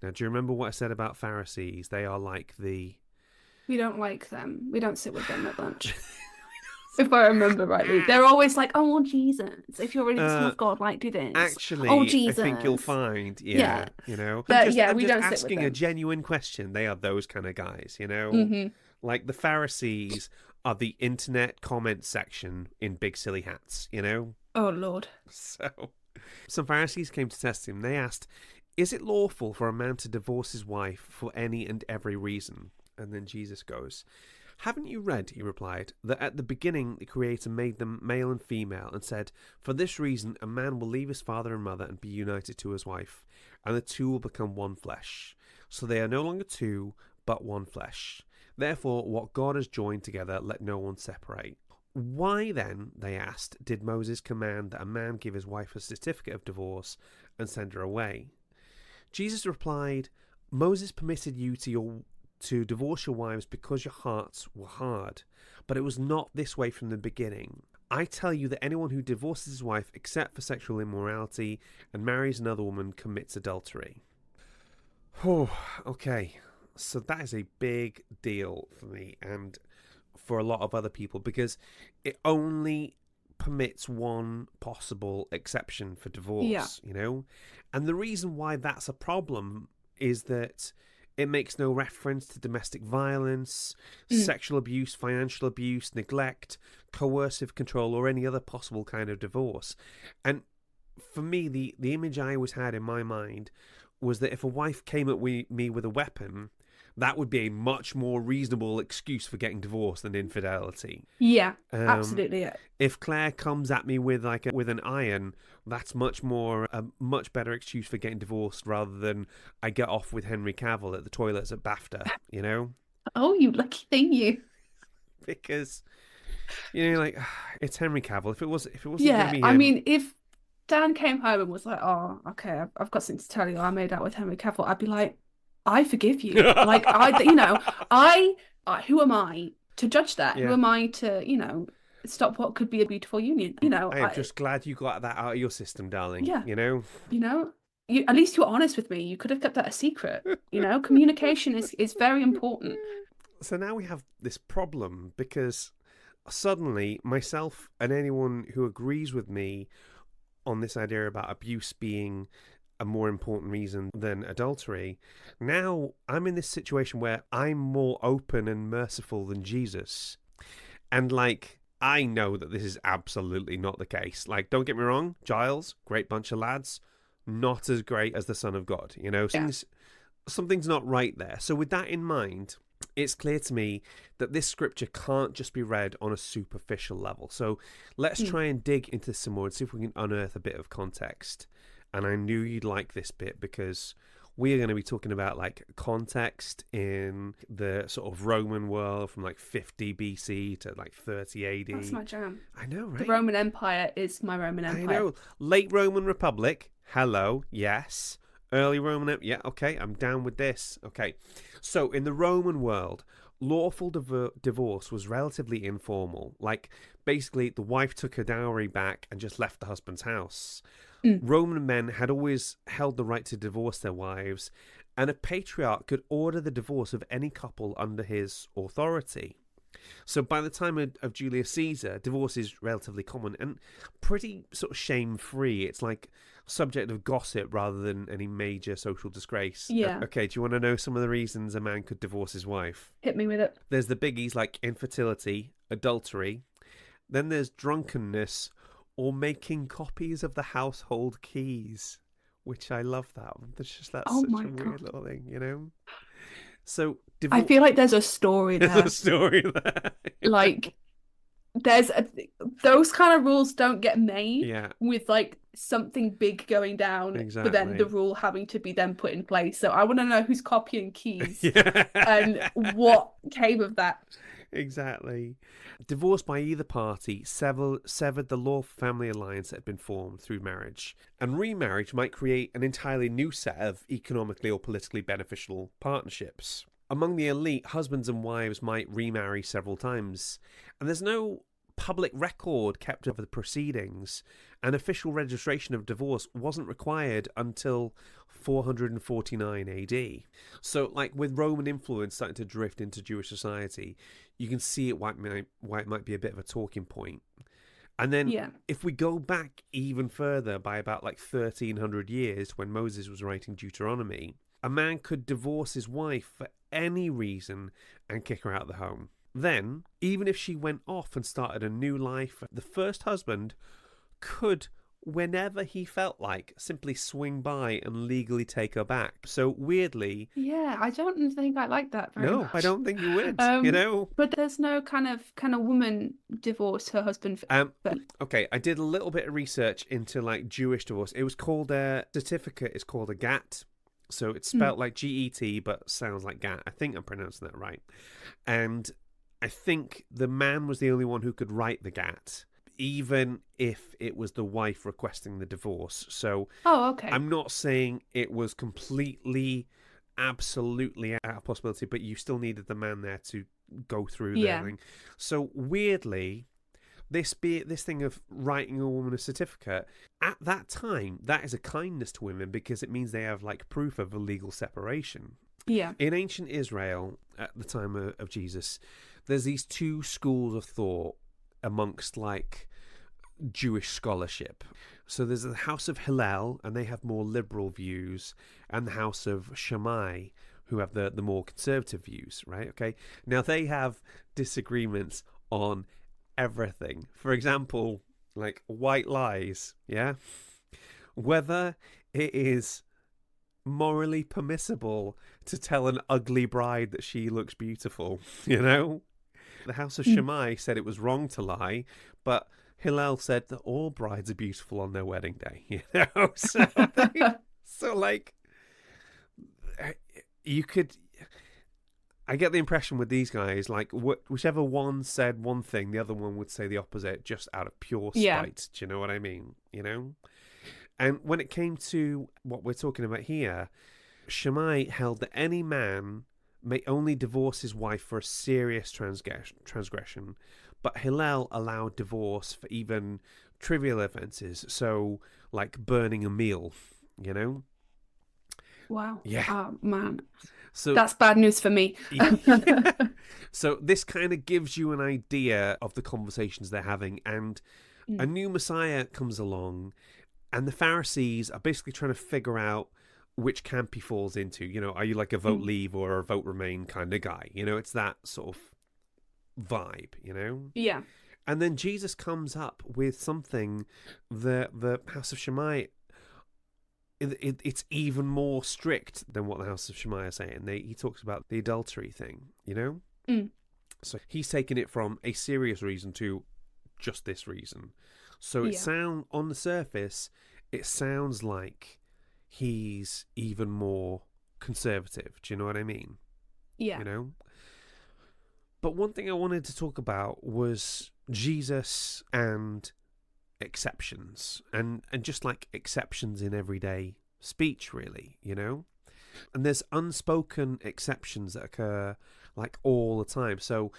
Now, do you remember what I said about Pharisees? They are like the... We don't like them. We don't sit with them at lunch. If I remember rightly, they're always like, "Oh, well, Jesus, if you're really the Son of God, like, do this." Actually, oh, Jesus. I think you'll find, you know, but I'm we just don't sit asking with them. a genuine question. They are those kind of guys, you know, like the Pharisees are the internet comment section in Big Silly Hats, you know. Oh Lord. So, some Pharisees came to test him. They asked, "Is it lawful for a man to divorce his wife for any and every reason?" And then Jesus goes, "Haven't you read," he replied, "that at the beginning the Creator made them male and female and said, for this reason a man will leave his father and mother and be united to his wife, and the two will become one flesh. So they are no longer two, but one flesh. Therefore, what God has joined together, let no one separate." Why then, they asked, did Moses command that a man give his wife a certificate of divorce and send her away? Jesus replied, "Moses permitted you to divorce your wives because your hearts were hard. But it was not this way from the beginning. I tell you that anyone who divorces his wife except for sexual immorality and marries another woman commits adultery." Oh, okay. So that is a big deal for me and for a lot of other people because it only permits one possible exception for divorce, you know? And the reason why that's a problem is that it makes no reference to domestic violence, sexual abuse, financial abuse, neglect, coercive control, or any other possible kind of divorce. And for me, the image I always had in my mind was that if a wife came at me with a weapon, that would be a much more reasonable excuse for getting divorced than infidelity. Yeah, absolutely. If Claire comes at me with an iron, that's a much better excuse for getting divorced rather than I get off with Henry Cavill at the toilets at BAFTA, you know? Oh, you lucky thing, you. Because, you know, like, it's Henry Cavill. If it wasn't going to be him... I mean, if Dan came home and was like, "Oh, okay, I've got something to tell you. I made out with Henry Cavill," I'd be like, "I forgive you." Like, who am I to judge that? Yeah. Who am I to, stop what could be a beautiful union? I'm just glad you got that out of your system, darling. Yeah. You know? At least you were honest with me. You could have kept that a secret. Communication is very important. So now we have this problem because suddenly myself and anyone who agrees with me on this idea about abuse being a more important reason than adultery, now I'm in this situation where I'm more open and merciful than Jesus. And I know that this is absolutely not the case. Don't get me wrong, Giles, great bunch of lads, not as great as the Son of God. Something's not right there. So with that in mind, it's clear to me that this scripture can't just be read on a superficial level. So let's try and dig into this some more and see if we can unearth a bit of context. And I knew you'd like this bit because we are going to be talking about context in the sort of Roman world from 50 BC to 30 AD. That's my jam. I know, right? The Roman Empire is my Roman Empire. I know. Late Roman Republic. Hello. Yes. Early Roman Empire. Yeah, okay. I'm down with this. Okay. So in the Roman world, lawful divorce was relatively informal. Basically, the wife took her dowry back and just left the husband's house. Roman men had always held the right to divorce their wives, and a patriarch could order the divorce of any couple under his authority. So by the time of Julius Caesar, divorce is relatively common and pretty sort of shame-free. It's like subject of gossip rather than any major social disgrace. Yeah. Okay, do you want to know some of the reasons a man could divorce his wife? Hit me with it. There's the biggies like infertility, adultery. Then there's drunkenness or making copies of the household keys, which I love that. That's such a weird little thing, you know? So I feel like there's a story there. There's a story there. Like, those kind of rules don't get made with like something big going down, but then the rule having to be then put in place. So I want to know who's copying keys and what came of that. Exactly. Divorce by either party severed the lawful family alliance that had been formed through marriage, and remarriage might create an entirely new set of economically or politically beneficial partnerships. Among the elite, husbands and wives might remarry several times, and there's no public record kept of the proceedings, and official registration of divorce wasn't required until 449 AD. So, like, with Roman influence starting to drift into Jewish society, you can see it why it might be a bit of a talking point. And then if we go back even further by about like 1300 years when Moses was writing Deuteronomy, a man could divorce his wife for any reason and kick her out of the home. Then, even if she went off and started a new life, the first husband could, whenever he felt like, simply swing by and legally take her back. So weirdly... Yeah, I don't think I like that very much. No, I don't think you would, you know? But there's no kind of woman divorce her husband. Okay, I did a little bit of research into like Jewish divorce. It was called a certificate, it's called a get. So it's spelled like GET, but sounds like gat. I think I'm pronouncing that right. And I think the man was the only one who could write the gat, even if it was the wife requesting the divorce. So I'm not saying it was completely, absolutely out of possibility, but you still needed the man there to go through the thing. So weirdly, this thing of writing a woman a certificate, at that time, that is a kindness to women because it means they have like proof of a legal separation. Yeah. In ancient Israel, at the time of Jesus, there's these two schools of thought amongst like Jewish scholarship. So there's the House of Hillel, and they have more liberal views, and the House of Shammai, who have the more conservative views, right? Okay. Now they have disagreements on everything. For example, like white lies, whether it is morally permissible to tell an ugly bride that she looks beautiful, you know? The House of Shammai said it was wrong to lie, but Hillel said that all brides are beautiful on their wedding day, you know? So like, you could... I get the impression with these guys, like, whichever one said one thing, the other one would say the opposite, just out of pure spite. Do you know what I mean? You know? And when it came to what we're talking about here, Shammai held that any man may only divorce his wife for a serious transgression, but Hillel allowed divorce for even trivial offences, so like burning a meal, you know? Wow. Yeah. Oh, man. So that's bad news for me. So this kind of gives you an idea of the conversations they're having, and a new Messiah comes along, and the Pharisees are basically trying to figure out which camp he falls into. You know, are you like a vote leave or a vote remain kind of guy? You know, it's that sort of vibe, you know? Yeah. And then Jesus comes up with something that the House of Shammai... It's even more strict than what the House of Shammai are saying. He talks about the adultery thing, you know? So he's taken it from a serious reason to just this reason. So on the surface, it sounds like he's even more conservative. Do you know what I mean? Yeah. You know? But one thing I wanted to talk about was Jesus and exceptions, and just like exceptions in everyday speech, really, you know? And there's unspoken exceptions that occur like all the time. So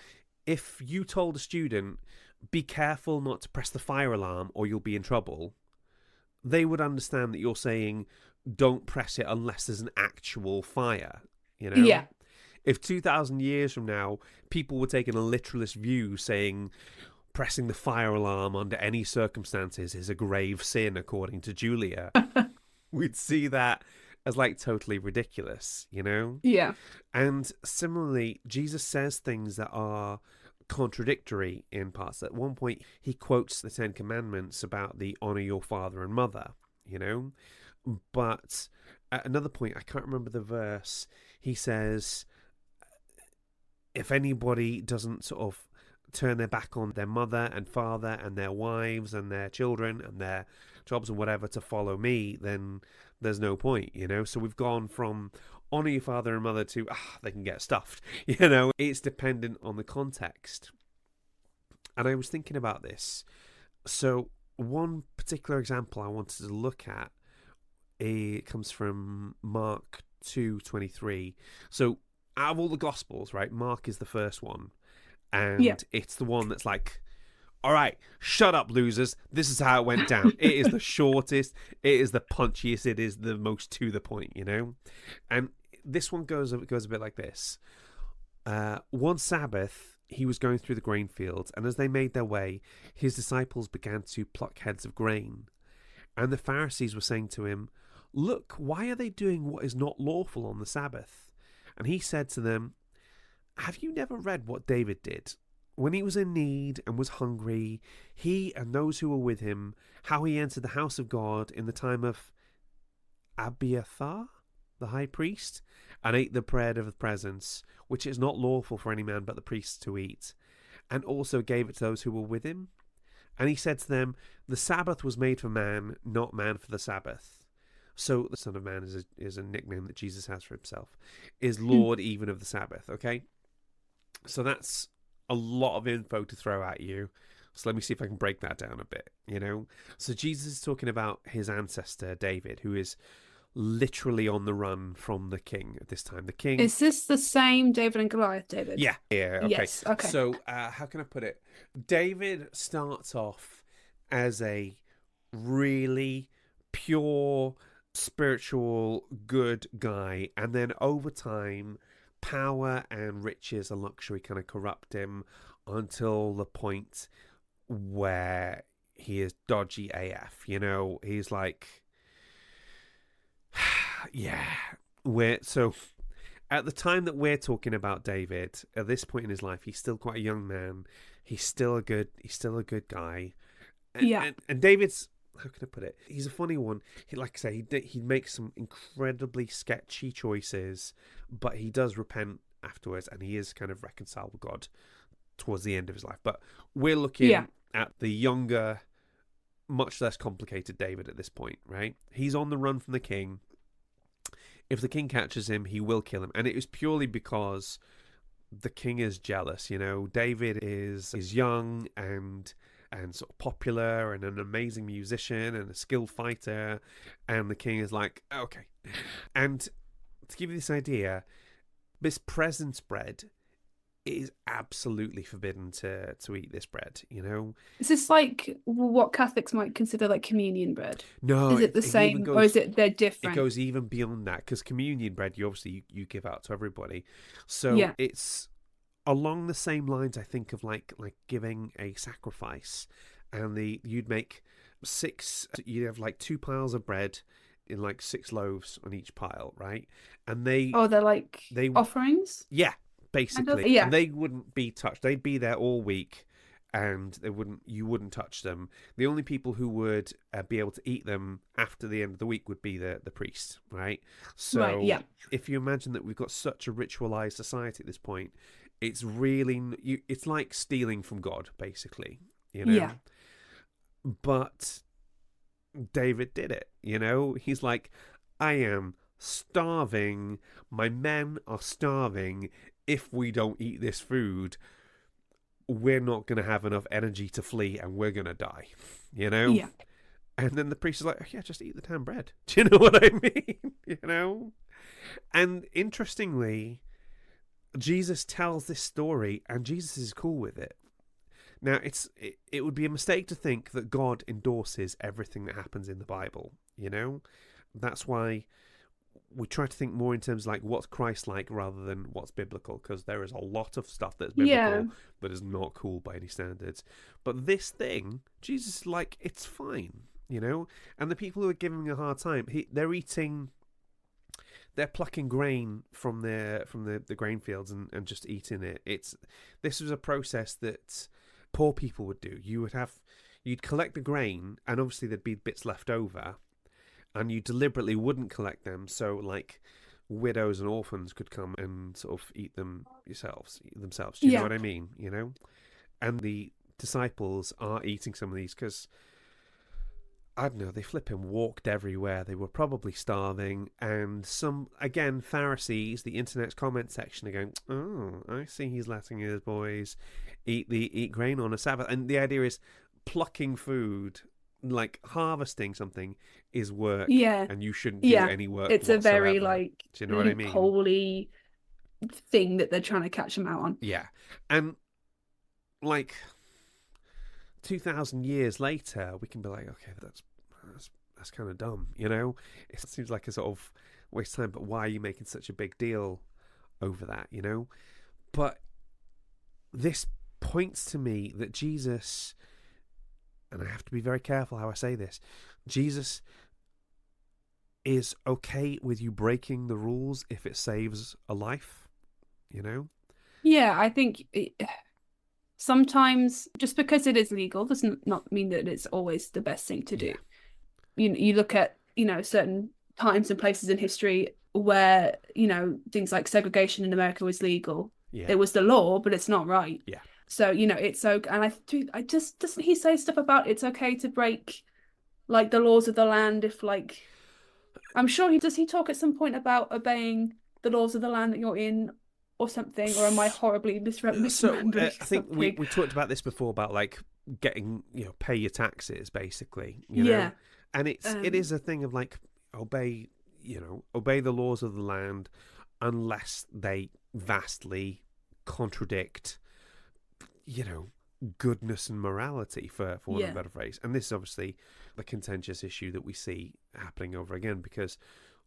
if you told a student, be careful not to press the fire alarm or you'll be in trouble, they would understand that you're saying don't press it unless there's an actual fire, Yeah. If 2,000 years from now, people were taking a literalist view saying pressing the fire alarm under any circumstances is a grave sin, according to Julia, we'd see that as like totally ridiculous, Yeah. And similarly, Jesus says things that are contradictory in parts. At one point, he quotes the Ten Commandments about the honor your father and mother, But at another point, I can't remember the verse, he says, if anybody doesn't sort of turn their back on their mother and father and their wives and their children and their jobs and whatever to follow me, then there's no point, So we've gone from honor your father and mother to, they can get stuffed, It's dependent on the context. And I was thinking about this. So one particular example I wanted to look at, it comes from Mark 2:23. So out of all the Gospels, right, Mark is the first one. And it's the one that's like, all right, shut up, losers. This is how it went down. It is the shortest. It is the punchiest. It is the most to the point, And this one goes a bit like this. One Sabbath, he was going through the grain fields, and as they made their way, his disciples began to pluck heads of grain. And the Pharisees were saying to him, look, why are they doing what is not lawful on the Sabbath? And he said to them, have you never read what David did? When he was in need and was hungry, he and those who were with him, how he entered the house of God in the time of Abiathar, the high priest, and ate the bread of the presence, which is not lawful for any man but the priests to eat, and also gave it to those who were with him. And he said to them, the Sabbath was made for man, not man for the Sabbath. So the Son of Man is a nickname that Jesus has for himself, is Lord even of the Sabbath, okay? So that's a lot of info to throw at you. So let me see if I can break that down a bit, So Jesus is talking about his ancestor, David, who is literally on the run from the king at this time. The king... Is this the same David and Goliath, David? Yeah, okay. Yes, okay. So how can I put it? David starts off as a really pure, spiritual, good guy, and then over time, power and riches and luxury kind of corrupt him until the point where he is dodgy AF. He's like, so at the time that we're talking about David, at this point in his life, he's still quite a young man. He's still a good guy. And David's, how can I put it? He's a funny one. Like I say, he makes some incredibly sketchy choices, but he does repent afterwards, and he is kind of reconciled with God towards the end of his life. But we're looking at the younger, much less complicated David at this point, right? He's on the run from the king. If the king catches him, he will kill him. And it is purely because the king is jealous. David is young and sort of popular and an amazing musician and a skilled fighter, and the king is like, okay. And to give you this idea, this presence bread, it is absolutely forbidden to eat this bread, Is this like what Catholics might consider like communion bread? No. Is it the same, or is it they're different? It goes even beyond that, because communion bread, you give out to everybody. So it's along the same lines, I think, of like giving a sacrifice, and you'd make you'd have like 2 piles of bread in like 6 loaves on each pile, right? And they're like offerings? Yeah, basically. And they wouldn't be touched. They'd be there all week, and you wouldn't touch them. The only people who would be able to eat them after the end of the week would be the priest, right? So if you imagine that we've got such a ritualized society at this point, it's really, it's like stealing from God, basically, Yeah. But David did it, He's like, I am starving. My men are starving. If we don't eat this food, we're not going to have enough energy to flee, and we're going to die, Yeah. And then the priest is like, oh, yeah, just eat the damn bread. Do you know what I mean? And interestingly, Jesus tells this story, and Jesus is cool with it, Now, it would be a mistake to think that God endorses everything that happens in the Bible, you know? That's why we try to think more in terms of like what's Christ-like rather than what's biblical, because there is a lot of stuff that's biblical that is not cool by any standards. But this thing, Jesus is like, it's fine, you know? And the people who are giving him a hard time, they're plucking grain from the grain fields and just eating it. This was a process that poor people would do. You'd collect the grain, and obviously there'd be bits left over, and you deliberately wouldn't collect them so like widows and orphans could come and sort of eat them themselves. Do you know what I mean? You know, and the disciples are eating some of these because, I don't know, they flipping walked everywhere. They were probably starving. And some, again, Pharisees, the internet's comment section are going, oh, I see he's letting his boys eat grain on a Sabbath. And the idea is plucking food, like harvesting something, is work. Yeah. And you shouldn't do any work It's whatsoever. a very, like, do you know what I mean? holy thing that they're trying to catch them out on. Yeah. And, like, 2,000 years later, we can be like, okay, that's kind of dumb, you know? It seems like a sort of waste of time, but why are you making such a big deal over that, you know? But this points to me that Jesus, and I have to be very careful how I say this, Jesus is okay with you breaking the rules if it saves a life, you know? Yeah, I think sometimes just because it is legal does not mean that it's always the best thing to do. Yeah. You look at, certain times and places in history where, things like segregation in America was legal. Yeah. It was the law, but it's not right. Yeah. So, it's okay. And I just, doesn't he say stuff about it's okay to break like the laws of the land if like, I'm sure he talk at some point about obeying the laws of the land that you're in or something, or am I horribly misremembering? So I think we talked about this before about like getting, pay your taxes basically, you know? And it is a thing of like obey the laws of the land unless they vastly contradict, goodness and morality, for want of a better phrase. And this is obviously the contentious issue that we see happening over again, because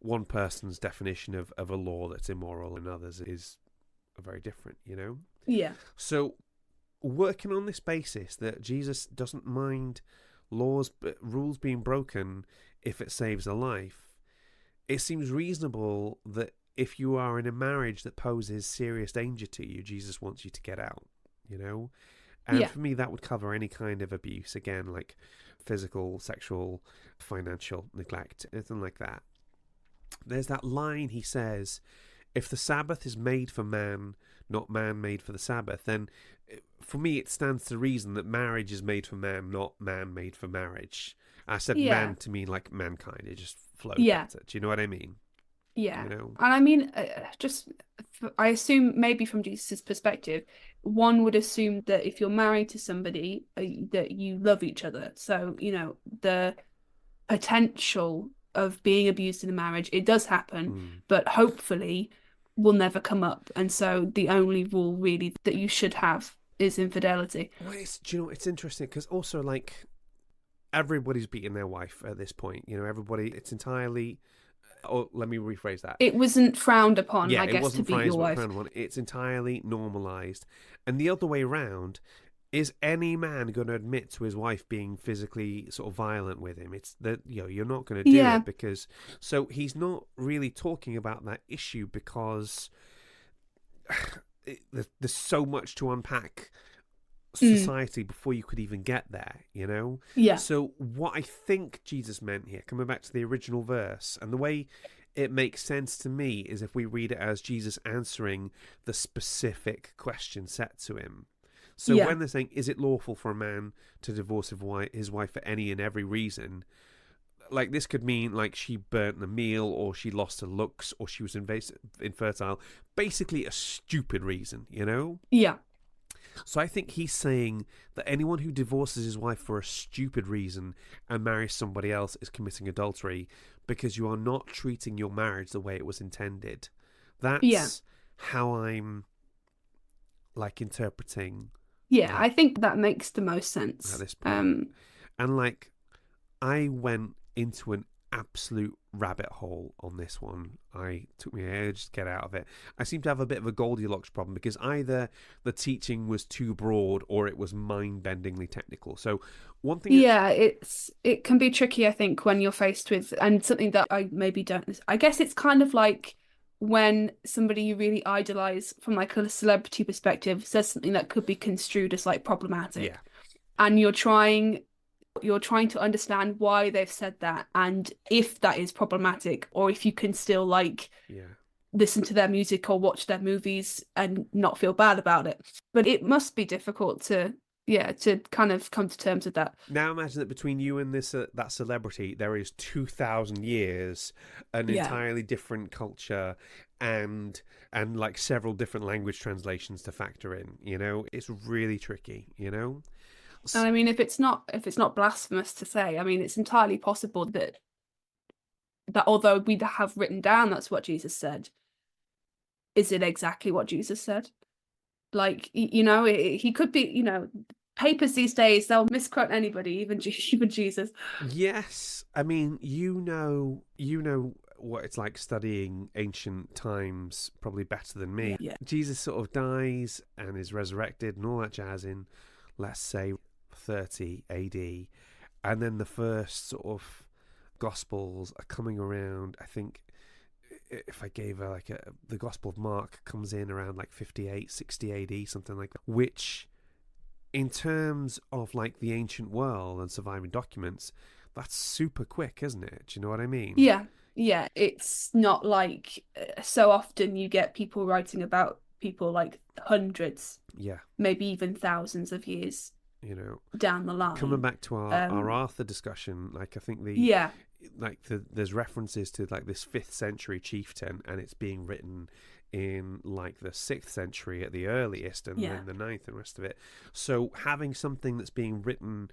one person's definition of a law that's immoral and others is very different, Yeah. So working on this basis that Jesus doesn't mind rules being broken if it saves a life, it seems reasonable that if you are in a marriage that poses serious danger to you, Jesus wants you to get out, And for me, that would cover any kind of abuse, again, like physical, sexual, financial neglect, anything like that. There's that line he says, if the Sabbath is made for man, not man made for the Sabbath, then for me it stands to reason that marriage is made for man, not man made for marriage. I said man to mean like mankind. It just flowed better. Do you know what I mean? Yeah. And I mean, I assume maybe from Jesus' perspective, one would assume that if you're married to somebody, that you love each other. So, the potential of being abused in a marriage, it does happen, but hopefully will never come up. And so the only rule really that you should have is infidelity. Well, it's interesting because also like everybody's beating their wife at this point. Everybody, it's entirely... Oh, let me rephrase that. It wasn't frowned upon, I guess, it wasn't to beat your wife. Frowned upon. It's entirely normalised. And the other way around, is any man going to admit to his wife being physically sort of violent with him? It's that, you're not going to do it because... So he's not really talking about that issue because there's so much to unpack society before you could even get there, Yeah. So what I think Jesus meant here, coming back to the original verse, and the way it makes sense to me is if we read it as Jesus answering the specific question set to him. So when they're saying, is it lawful for a man to divorce his wife for any and every reason? Like, this could mean, like, she burnt the meal, or she lost her looks, or she was infertile. Basically a stupid reason, Yeah. So I think he's saying that anyone who divorces his wife for a stupid reason and marries somebody else is committing adultery because you are not treating your marriage the way it was intended. That's how I'm, like, interpreting Yeah, I think that makes the most sense at this point. And like, I went into an absolute rabbit hole on this one. I took me ages to get out of it. I seem to have a bit of a Goldilocks problem because either the teaching was too broad or it was mind-bendingly technical. So one thing, it can be tricky, I think, when you're faced with, and something that I maybe don't. I guess it's kind of like when somebody you really idolize from like a celebrity perspective says something that could be construed as like problematic, and you're trying to understand why they've said that and if that is problematic or if you can still like listen to their music or watch their movies and not feel bad about it. But it must be difficult to kind of come to terms with that. Now imagine that between you and this that celebrity there is 2,000 years, an entirely different culture, and like several different language translations to factor in. You know, it's really tricky. You know. And I mean, if it's not blasphemous to say, I mean, it's entirely possible that although we have written down that's what Jesus said, is it exactly what Jesus said? Like, you know, he could be, you know, papers these days, they'll misquote anybody, even Jesus. Yes, I mean, you know what it's like studying ancient times probably better than me. Yeah. Jesus sort of dies and is resurrected and all that jazz in, let's say, 30 AD, and then the first sort of Gospels are coming around. I think if I gave the Gospel of Mark comes in around like 58, 60 AD, something like that, which in terms of like the ancient world and surviving documents, that's super quick, isn't it? Do you know what I mean? Yeah, it's not like so often you get people writing about people like hundreds, maybe even thousands of years, you know, down the line. Coming back to our Arthur discussion, like I think there's references to like this 5th century chieftain, and it's being written in like the 6th century at the earliest, and then the 9th and the rest of it. So having something that's being written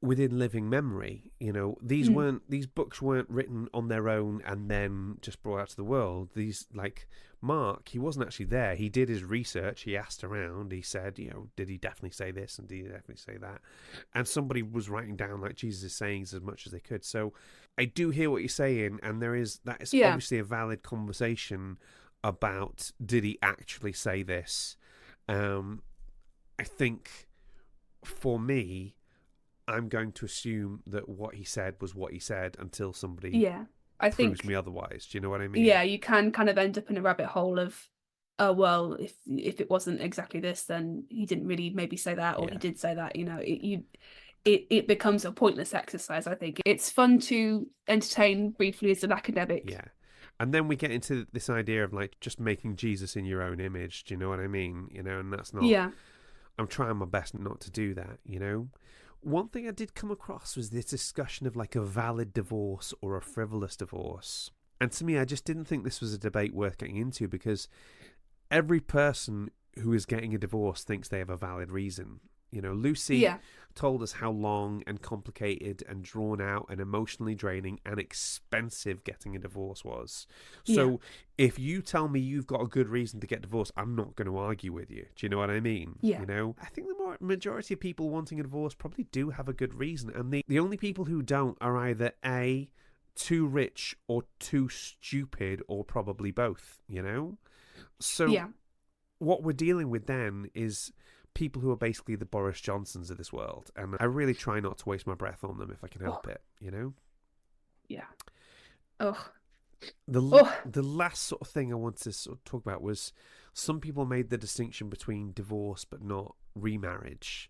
within living memory, you know, these books weren't written on their own and then just brought out to the world. These, like Mark, he wasn't actually there. He did his research. He asked around. He said, you know, did he definitely say this and did he definitely say that? And somebody was writing down like Jesus' sayings as much as they could. So I do hear what you're saying, and that is obviously a valid conversation about did he actually say this. I think for me, I'm going to assume that what he said was what he said until somebody proves me otherwise. Do you know what I mean? Yeah, you can kind of end up in a rabbit hole of, oh, well, if it wasn't exactly this, then he didn't really maybe say that, or he did say that. You know, it becomes a pointless exercise, I think. It's fun to entertain briefly as an academic. Yeah. And then we get into this idea of like just making Jesus in your own image. Do you know what I mean? You know, and that's not... Yeah. I'm trying my best not to do that, you know? One thing I did come across was this discussion of like a valid divorce or a frivolous divorce. And to me, I just didn't think this was a debate worth getting into, because every person who is getting a divorce thinks they have a valid reason. You know, Lucy told us how long and complicated and drawn out and emotionally draining and expensive getting a divorce was. So if you tell me you've got a good reason to get divorced, I'm not going to argue with you. Do you know what I mean? Yeah. You know, I think the majority of people wanting a divorce probably do have a good reason. And the only people who don't are either A, too rich, or too stupid, or probably both, you know? So what we're dealing with then is people who are basically the Boris Johnsons of this world, and I really try not to waste my breath on them if I can help it, you know? Yeah. Ugh. The last sort of thing I wanted to sort of talk about was some people made the distinction between divorce but not remarriage.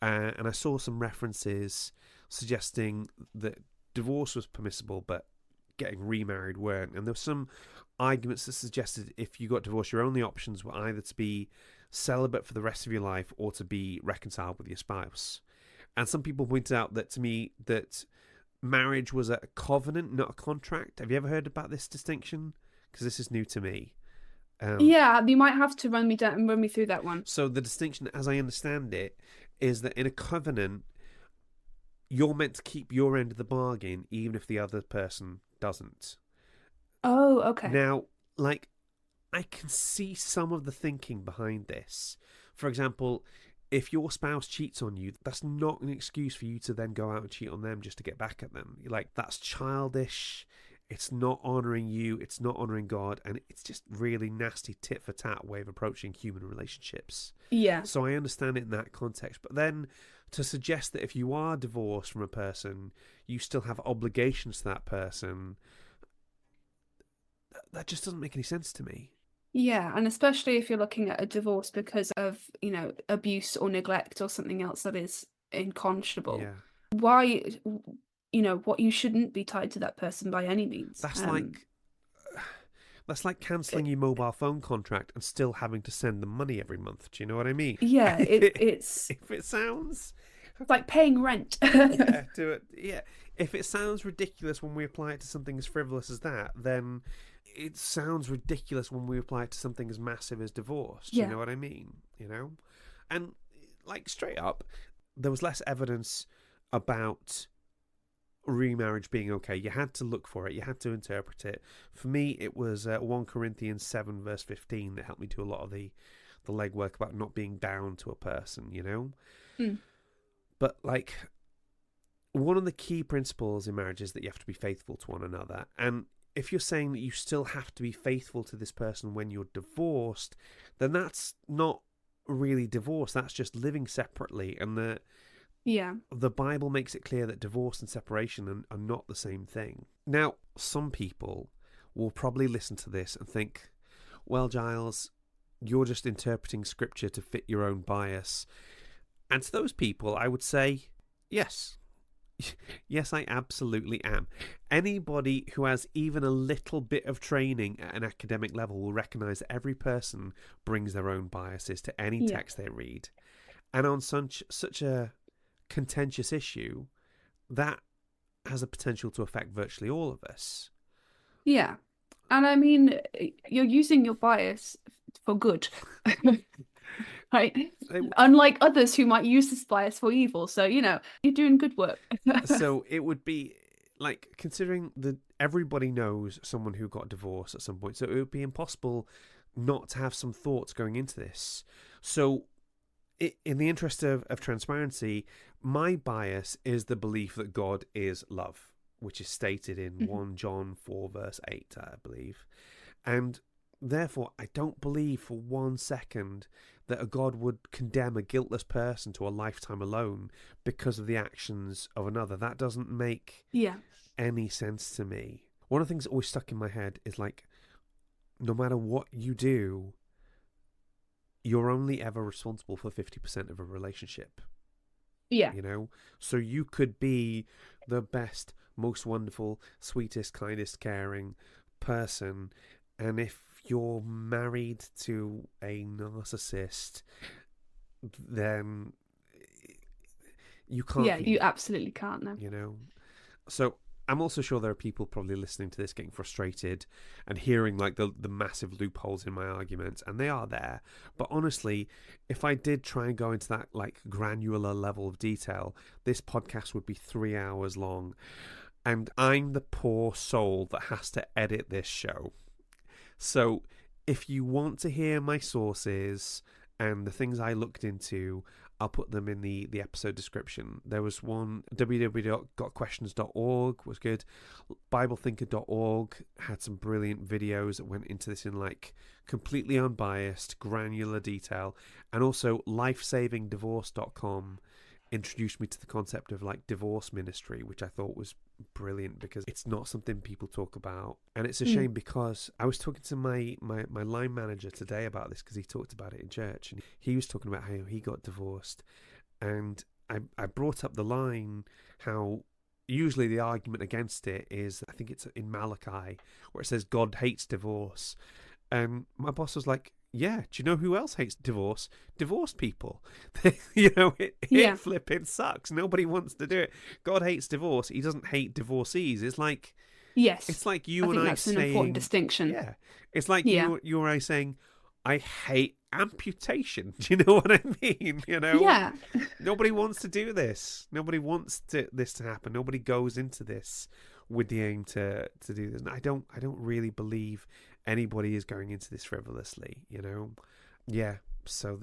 And I saw some references suggesting that divorce was permissible but getting remarried weren't. And there were some arguments that suggested if you got divorced, your only options were either to be celibate for the rest of your life or to be reconciled with your spouse. And some people pointed out that to me that marriage was a covenant, not a contract. Have you ever heard about this distinction? Because this is new to me. You might have to run me through that one. So the distinction, as I understand it, is that in a covenant, you're meant to keep your end of the bargain, even if the other person doesn't. Oh, okay. Now, like, I can see some of the thinking behind this. For example, if your spouse cheats on you, that's not an excuse for you to then go out and cheat on them just to get back at them. Like, that's childish. It's not honouring you. It's not honouring God. And it's just really nasty tit for tat way of approaching human relationships. Yeah. So I understand it in that context. But then to suggest that if you are divorced from a person, you still have obligations to that person, that just doesn't make any sense to me. Yeah, and especially if you're looking at a divorce because of, abuse or neglect or something else that is unconscionable. Yeah. Why, what you shouldn't be tied to that person by any means. That's like cancelling your mobile phone contract and still having to send them money every month. Do you know what I mean? Yeah, it's if it sounds like paying rent. Yeah, do it. Yeah, if it sounds ridiculous when we apply it to something as frivolous as that, then it sounds ridiculous when we apply it to something as massive as divorce. Do you know what I mean? And like, straight up, there was less evidence about remarriage being okay. You had to look for it. You had to interpret it. For me, it was 1 Corinthians 7 verse 15 that helped me do a lot of the legwork about not being bound to a person, But like, one of the key principles in marriage is that you have to be faithful to one another. And if you're saying that you still have to be faithful to this person when you're divorced, then that's not really divorce. That's just living separately. And the Bible makes it clear that divorce and separation are not the same thing. Now, some people will probably listen to this and think, well, Giles, you're just interpreting scripture to fit your own bias. And to those people, I would say, yes. Yes, I absolutely am. Anybody who has even a little bit of training at an academic level will recognise that every person brings their own biases to any text they read. And on such a contentious issue, that has a potential to affect virtually all of us. Yeah. And I mean, you're using your bias for good. Right? Unlike others who might use this bias for evil. So, you're doing good work. So it would be like, considering that everybody knows someone who got divorced at some point, so it would be impossible not to have some thoughts going into this. So in the interest of transparency, my bias is the belief that God is love, which is stated in 1 John 4 verse 8, I believe. And therefore, I don't believe for 1 second that a God would condemn a guiltless person to a lifetime alone because of the actions of another. That doesn't make any sense to me. One of the things that always stuck in my head is like, no matter what you do, you're only ever responsible for 50% of a relationship. Yeah. So you could be the best, most wonderful, sweetest, kindest, caring person, and if you're married to a narcissist, then you can't. Yeah, you absolutely can't. No. So I'm also sure there are people probably listening to this getting frustrated and hearing like the massive loopholes in my arguments, and they are there. But honestly, if I did try and go into that like granular level of detail, this podcast would be 3 hours long, and I'm the poor soul that has to edit this show. So if you want to hear my sources and the things I looked into, I'll put them in the episode description. There was one, www.gotquestions.org was good. BibleThinker.org had some brilliant videos that went into this in like completely unbiased, granular detail. And also lifesavingdivorce.com introduced me to the concept of like divorce ministry, which I thought was brilliant because it's not something people talk about. And it's a shame because I was talking to my line manager today about this because he talked about it in church, and he was talking about how he got divorced. And I brought up the line how usually the argument against it is, I think it's in Malachi, where it says God hates divorce. And my boss was like, yeah, do you know who else hates divorce? Divorced people. It flipping sucks. Nobody wants to do it. God hates divorce. He doesn't hate divorcees. It's like, yes, it's like you and I that's saying, an important distinction. Yeah, it's like you and I saying, I hate amputation. Do you know what I mean? Yeah. Nobody wants to do this. Nobody wants this to happen. Nobody goes into this with the aim to do this. And I don't really believe anybody is going into this frivolously, you know? Yeah, so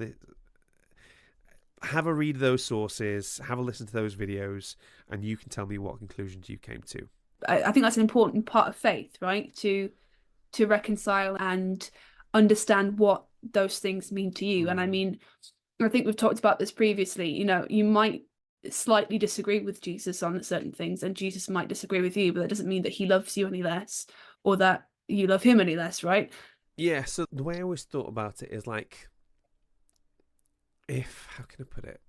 have a read of those sources, have a listen to those videos, and you can tell me what conclusions you came to. I think that's an important part of faith, right? To reconcile and understand what those things mean to you. And I mean, I think we've talked about this previously, you know, you might slightly disagree with Jesus on certain things, and Jesus might disagree with you, but that doesn't mean that he loves you any less or that you love him any less, right? Yeah, so the way I always thought about it is like, how can I put it?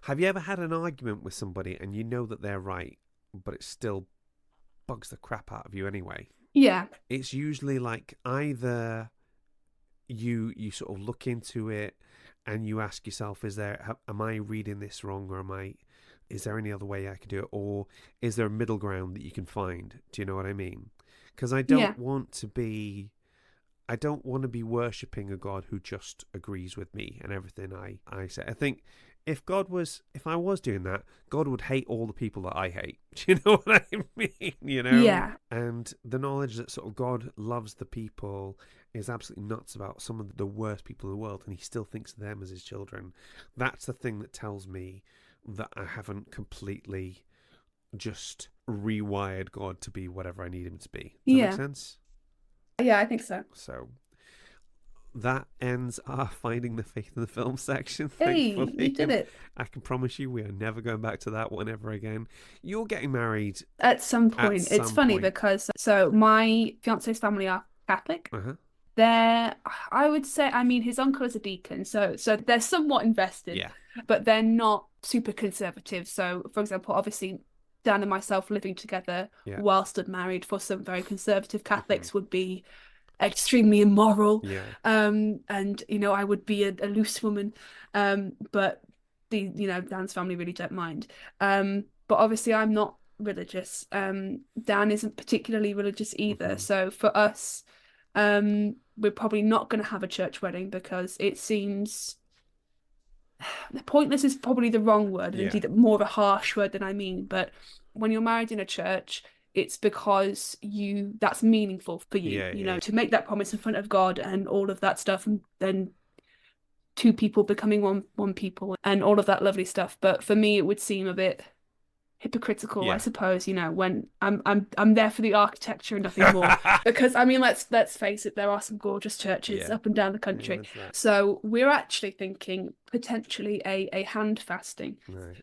Have you ever had an argument with somebody and you know that they're right, but it still bugs the crap out of you anyway? Yeah. It's usually like either you sort of look into it and you ask yourself, am I reading this wrong, or is there any other way I could do it, or is there a middle ground that you can find? Do you know what I mean? Because I don't want to be worshipping a God who just agrees with me and everything I say. I think if I was doing that, God would hate all the people that I hate. Do you know what I mean? You know? Yeah. And the knowledge that sort of God loves the people is absolutely nuts about some of the worst people in the world, and he still thinks of them as his children. That's the thing that tells me that I haven't completely just rewired God to be whatever I need him to be. Does that make sense? Yeah, I think so. So that ends our Finding the Faith in the Film section. Hey, thankfully. you did it. I can promise you we are never going back to that one ever again. You're getting married at some point. It's funny because my fiance's family are Catholic. Uh-huh. I would say, I mean, his uncle is a deacon, so they're somewhat invested, but they're not super conservative. So, for example, obviously, Dan and myself living together whilst married for some very conservative Catholics would be extremely immoral. And you know, I would be a loose woman, but Dan's family really don't mind. But obviously, I'm not religious. Dan isn't particularly religious either. So for us, we're probably not going to have a church wedding because it seems pointless is probably the wrong word, and indeed more of a harsh word than I mean. But when you're married in a church, it's because that's meaningful for you, you know, to make that promise in front of God and all of that stuff, and then two people becoming one people and all of that lovely stuff. But for me, it would seem a bit hypocritical, I suppose, you know, when I'm there for the architecture and nothing more. Because I mean, let's face it, there are some gorgeous churches up and down the country. So we're actually thinking potentially a hand fasting,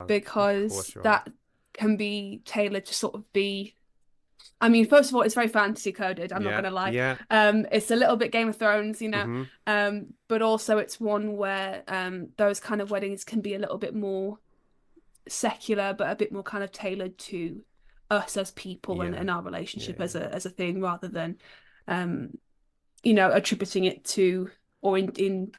because that can be tailored to sort of be, I mean, first of all, it's very fantasy coded, I'm not gonna lie. It's a little bit Game of Thrones, you know. But also it's one where those kind of weddings can be a little bit more secular, but a bit more kind of tailored to us as people and our relationship as a thing, rather than you know, attributing it to or in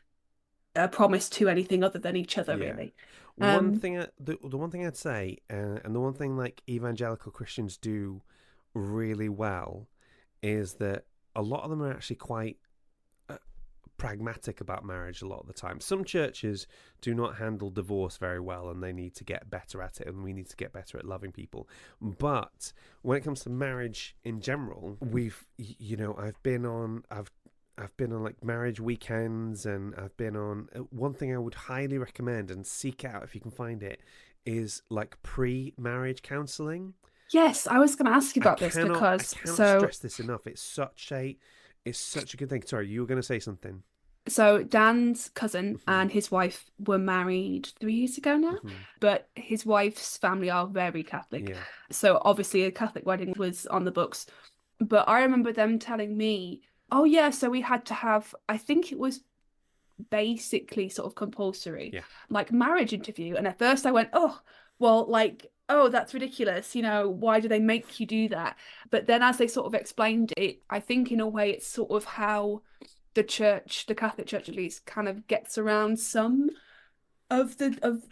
a promise to anything other than each other, really. The one thing I'd say, and the one thing like evangelical Christians do really well, is that a lot of them are actually quite pragmatic about marriage a lot of the time. Some churches do not handle divorce very well, and they need to get better at it, and we need to get better at loving people. But when it comes to marriage in general, I've been on like marriage weekends, and I've been on, one thing I would highly recommend and seek out if you can find it is like pre-marriage counselling. Yes, I was going to ask you about this because I cannot stress this enough. It's such a good thing. Sorry, you were going to say something. So Dan's cousin and his wife were married 3 years ago now, but his wife's family are very Catholic. So obviously a Catholic wedding was on the books. But I remember them telling me, oh yeah, so we had to have, I think it was basically sort of compulsory, like marriage interview. And at first I went, oh, well, like, oh, that's ridiculous. You know, why do they make you do that? But then as they sort of explained it, I think in a way it's sort of how the Catholic Church at least, kind of gets around some of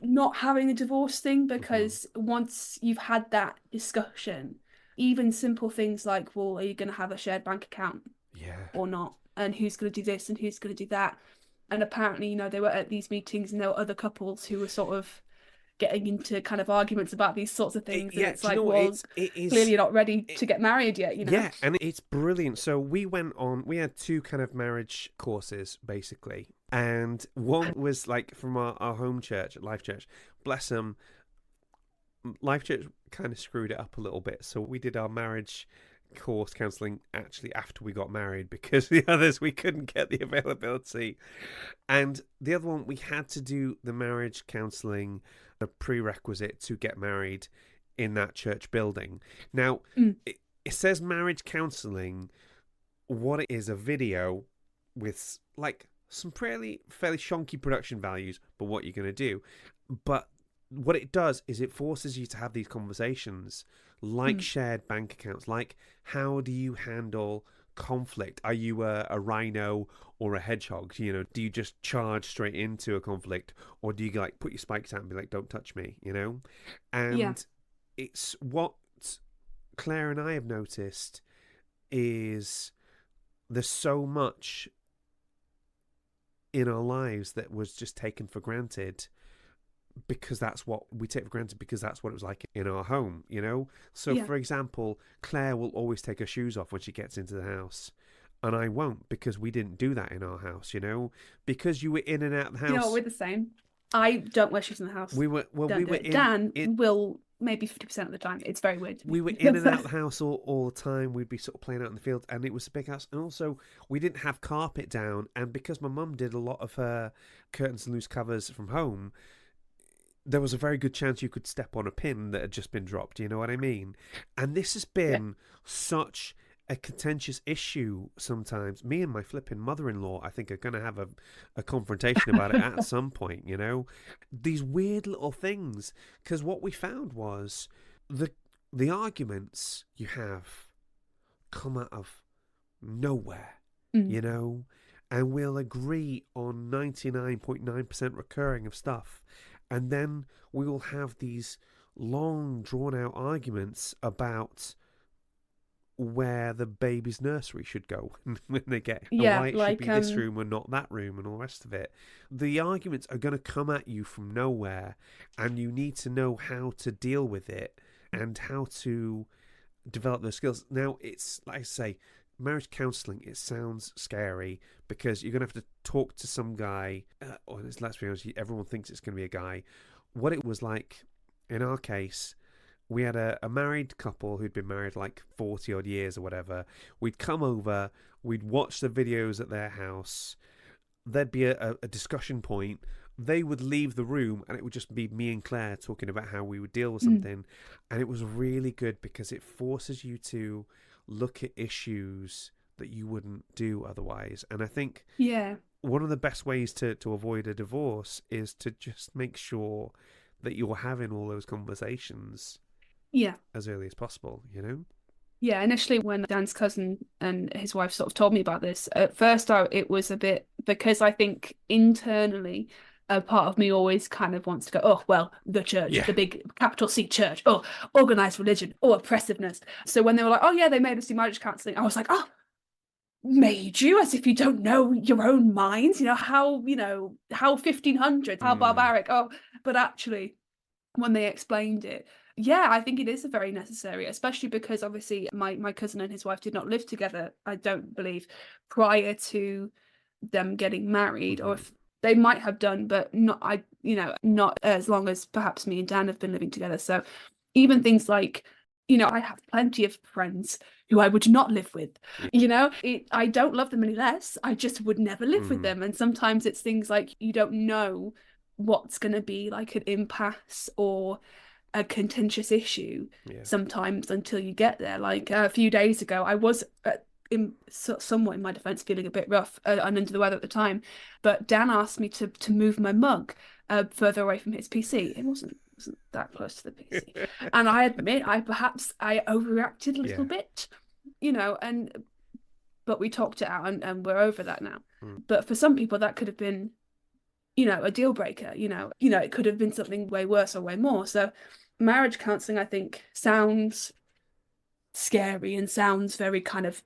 not having a divorce thing, because once you've had that discussion, even simple things like, well, are you going to have a shared bank account or not? And who's going to do this and who's going to do that? And apparently, you know, they were at these meetings and there were other couples who were sort of getting into kind of arguments about these sorts of things. And it's like, well, it is, clearly you're not ready to get married yet, Yeah, and it's brilliant. So we had two kind of marriage courses, basically. And one was like from our home church, Life Church. Bless them. Life Church kind of screwed it up a little bit. So we did our marriage course counselling actually after we got married, because the others we couldn't get the availability. And the other one, we had to do the marriage counselling, a prerequisite to get married in that church building. Now, it says marriage counselling. What it is, a video with like some fairly shonky production values, but what you're going to do. But what it does is it forces you to have these conversations, like shared bank accounts, like how do you handle conflict? Are you a rhino or a hedgehog? You know, do you just charge straight into a conflict, or do you like put your spikes out and be like, don't touch me, you know? And it's what Claire and I have noticed is there's so much in our lives that was just taken for granted, because that's what we take for granted, because that's what it was like in our home, you know? So, for example, Claire will always take her shoes off when she gets into the house, and I won't, because we didn't do that in our house, you know? Because you were in and out of the house. You know, we're the same. I don't wear shoes in the house. Dan will maybe 50% of the time. It's very weird. We were in and out of the house all the time. We'd be sort of playing out in the field, and it was a big house. And also, we didn't have carpet down, and because my mum did a lot of her curtains and loose covers from home, there was a very good chance you could step on a pin that had just been dropped, you know what I mean? And this has been such a contentious issue sometimes. Me and my flipping mother-in-law, I think, are going to have a confrontation about it at some point, you know? These weird little things. Because what we found was the arguments you have come out of nowhere, you know? And we'll agree on 99.9% recurring of stuff. And then we will have these long, drawn-out arguments about where the baby's nursery should go when they get, why it should be this room and not that room, and all the rest of it. The arguments are going to come at you from nowhere, and you need to know how to deal with it and how to develop those skills. Now, it's like I say, marriage counselling, it sounds scary because you're going to have to talk to some guy, or let's be honest, everyone thinks it's going to be a guy. What it was like in our case, we had a married couple who'd been married like 40 odd years or whatever. We'd come over, we'd watch the videos at their house, there'd be a discussion point, they would leave the room, and it would just be me and Claire talking about how we would deal with something. And it was really good because it forces you to look at issues that you wouldn't do otherwise. And I think one of the best ways to avoid a divorce is to just make sure that you're having all those conversations as early as possible, you know? Yeah, initially when Dan's cousin and his wife sort of told me about this, at first it was a bit, because I think internally a part of me always kind of wants to go, oh, well, the church, the big capital C church, oh, organised religion, oh, oppressiveness. So when they were like, oh yeah, they made us do marriage counselling, I was like, oh, made you, as if you don't know your own minds, how 1500s, how barbaric. Oh, but actually when they explained it, I think it is a very necessary, especially because obviously my cousin and his wife did not live together, I don't believe, prior to them getting married, or if they might have done, but not as long as perhaps me and Dan have been living together. So even things like, I have plenty of friends who I would not live with. I don't love them any less. I just would never live with them. And sometimes it's things like you don't know what's going to be like an impasse or a contentious issue sometimes until you get there. Like a few days ago, I was somewhat in my defense feeling a bit rough and under the weather at the time, but Dan asked me to move my mug further away from his PC. It wasn't that close to the PC, and I admit I overreacted a little bit, but we talked it out and we're over that now. But for some people that could have been a deal breaker. It could have been something way worse or way more. So marriage counselling, I think, sounds scary and sounds very kind of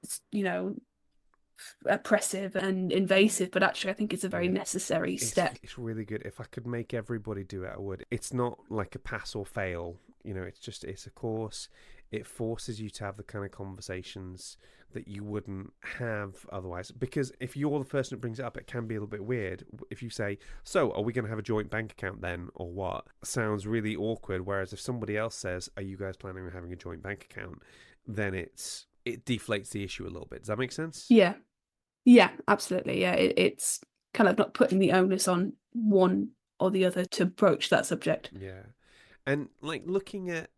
oppressive and invasive, but actually I think it's a very necessary step. It's really good. If I could make everybody do it, I would. It's not like a pass or fail, it's a course. It forces you to have the kind of conversations that you wouldn't have otherwise. Because if you're the person that brings it up, it can be a little bit weird. If you say, so are we going to have a joint bank account then, or what? Sounds really awkward. Whereas if somebody else says, are you guys planning on having a joint bank account? Then it deflates the issue a little bit. Does that make sense? Yeah. Yeah, absolutely. Yeah, it's kind of not putting the onus on one or the other to broach that subject. Yeah. And like looking at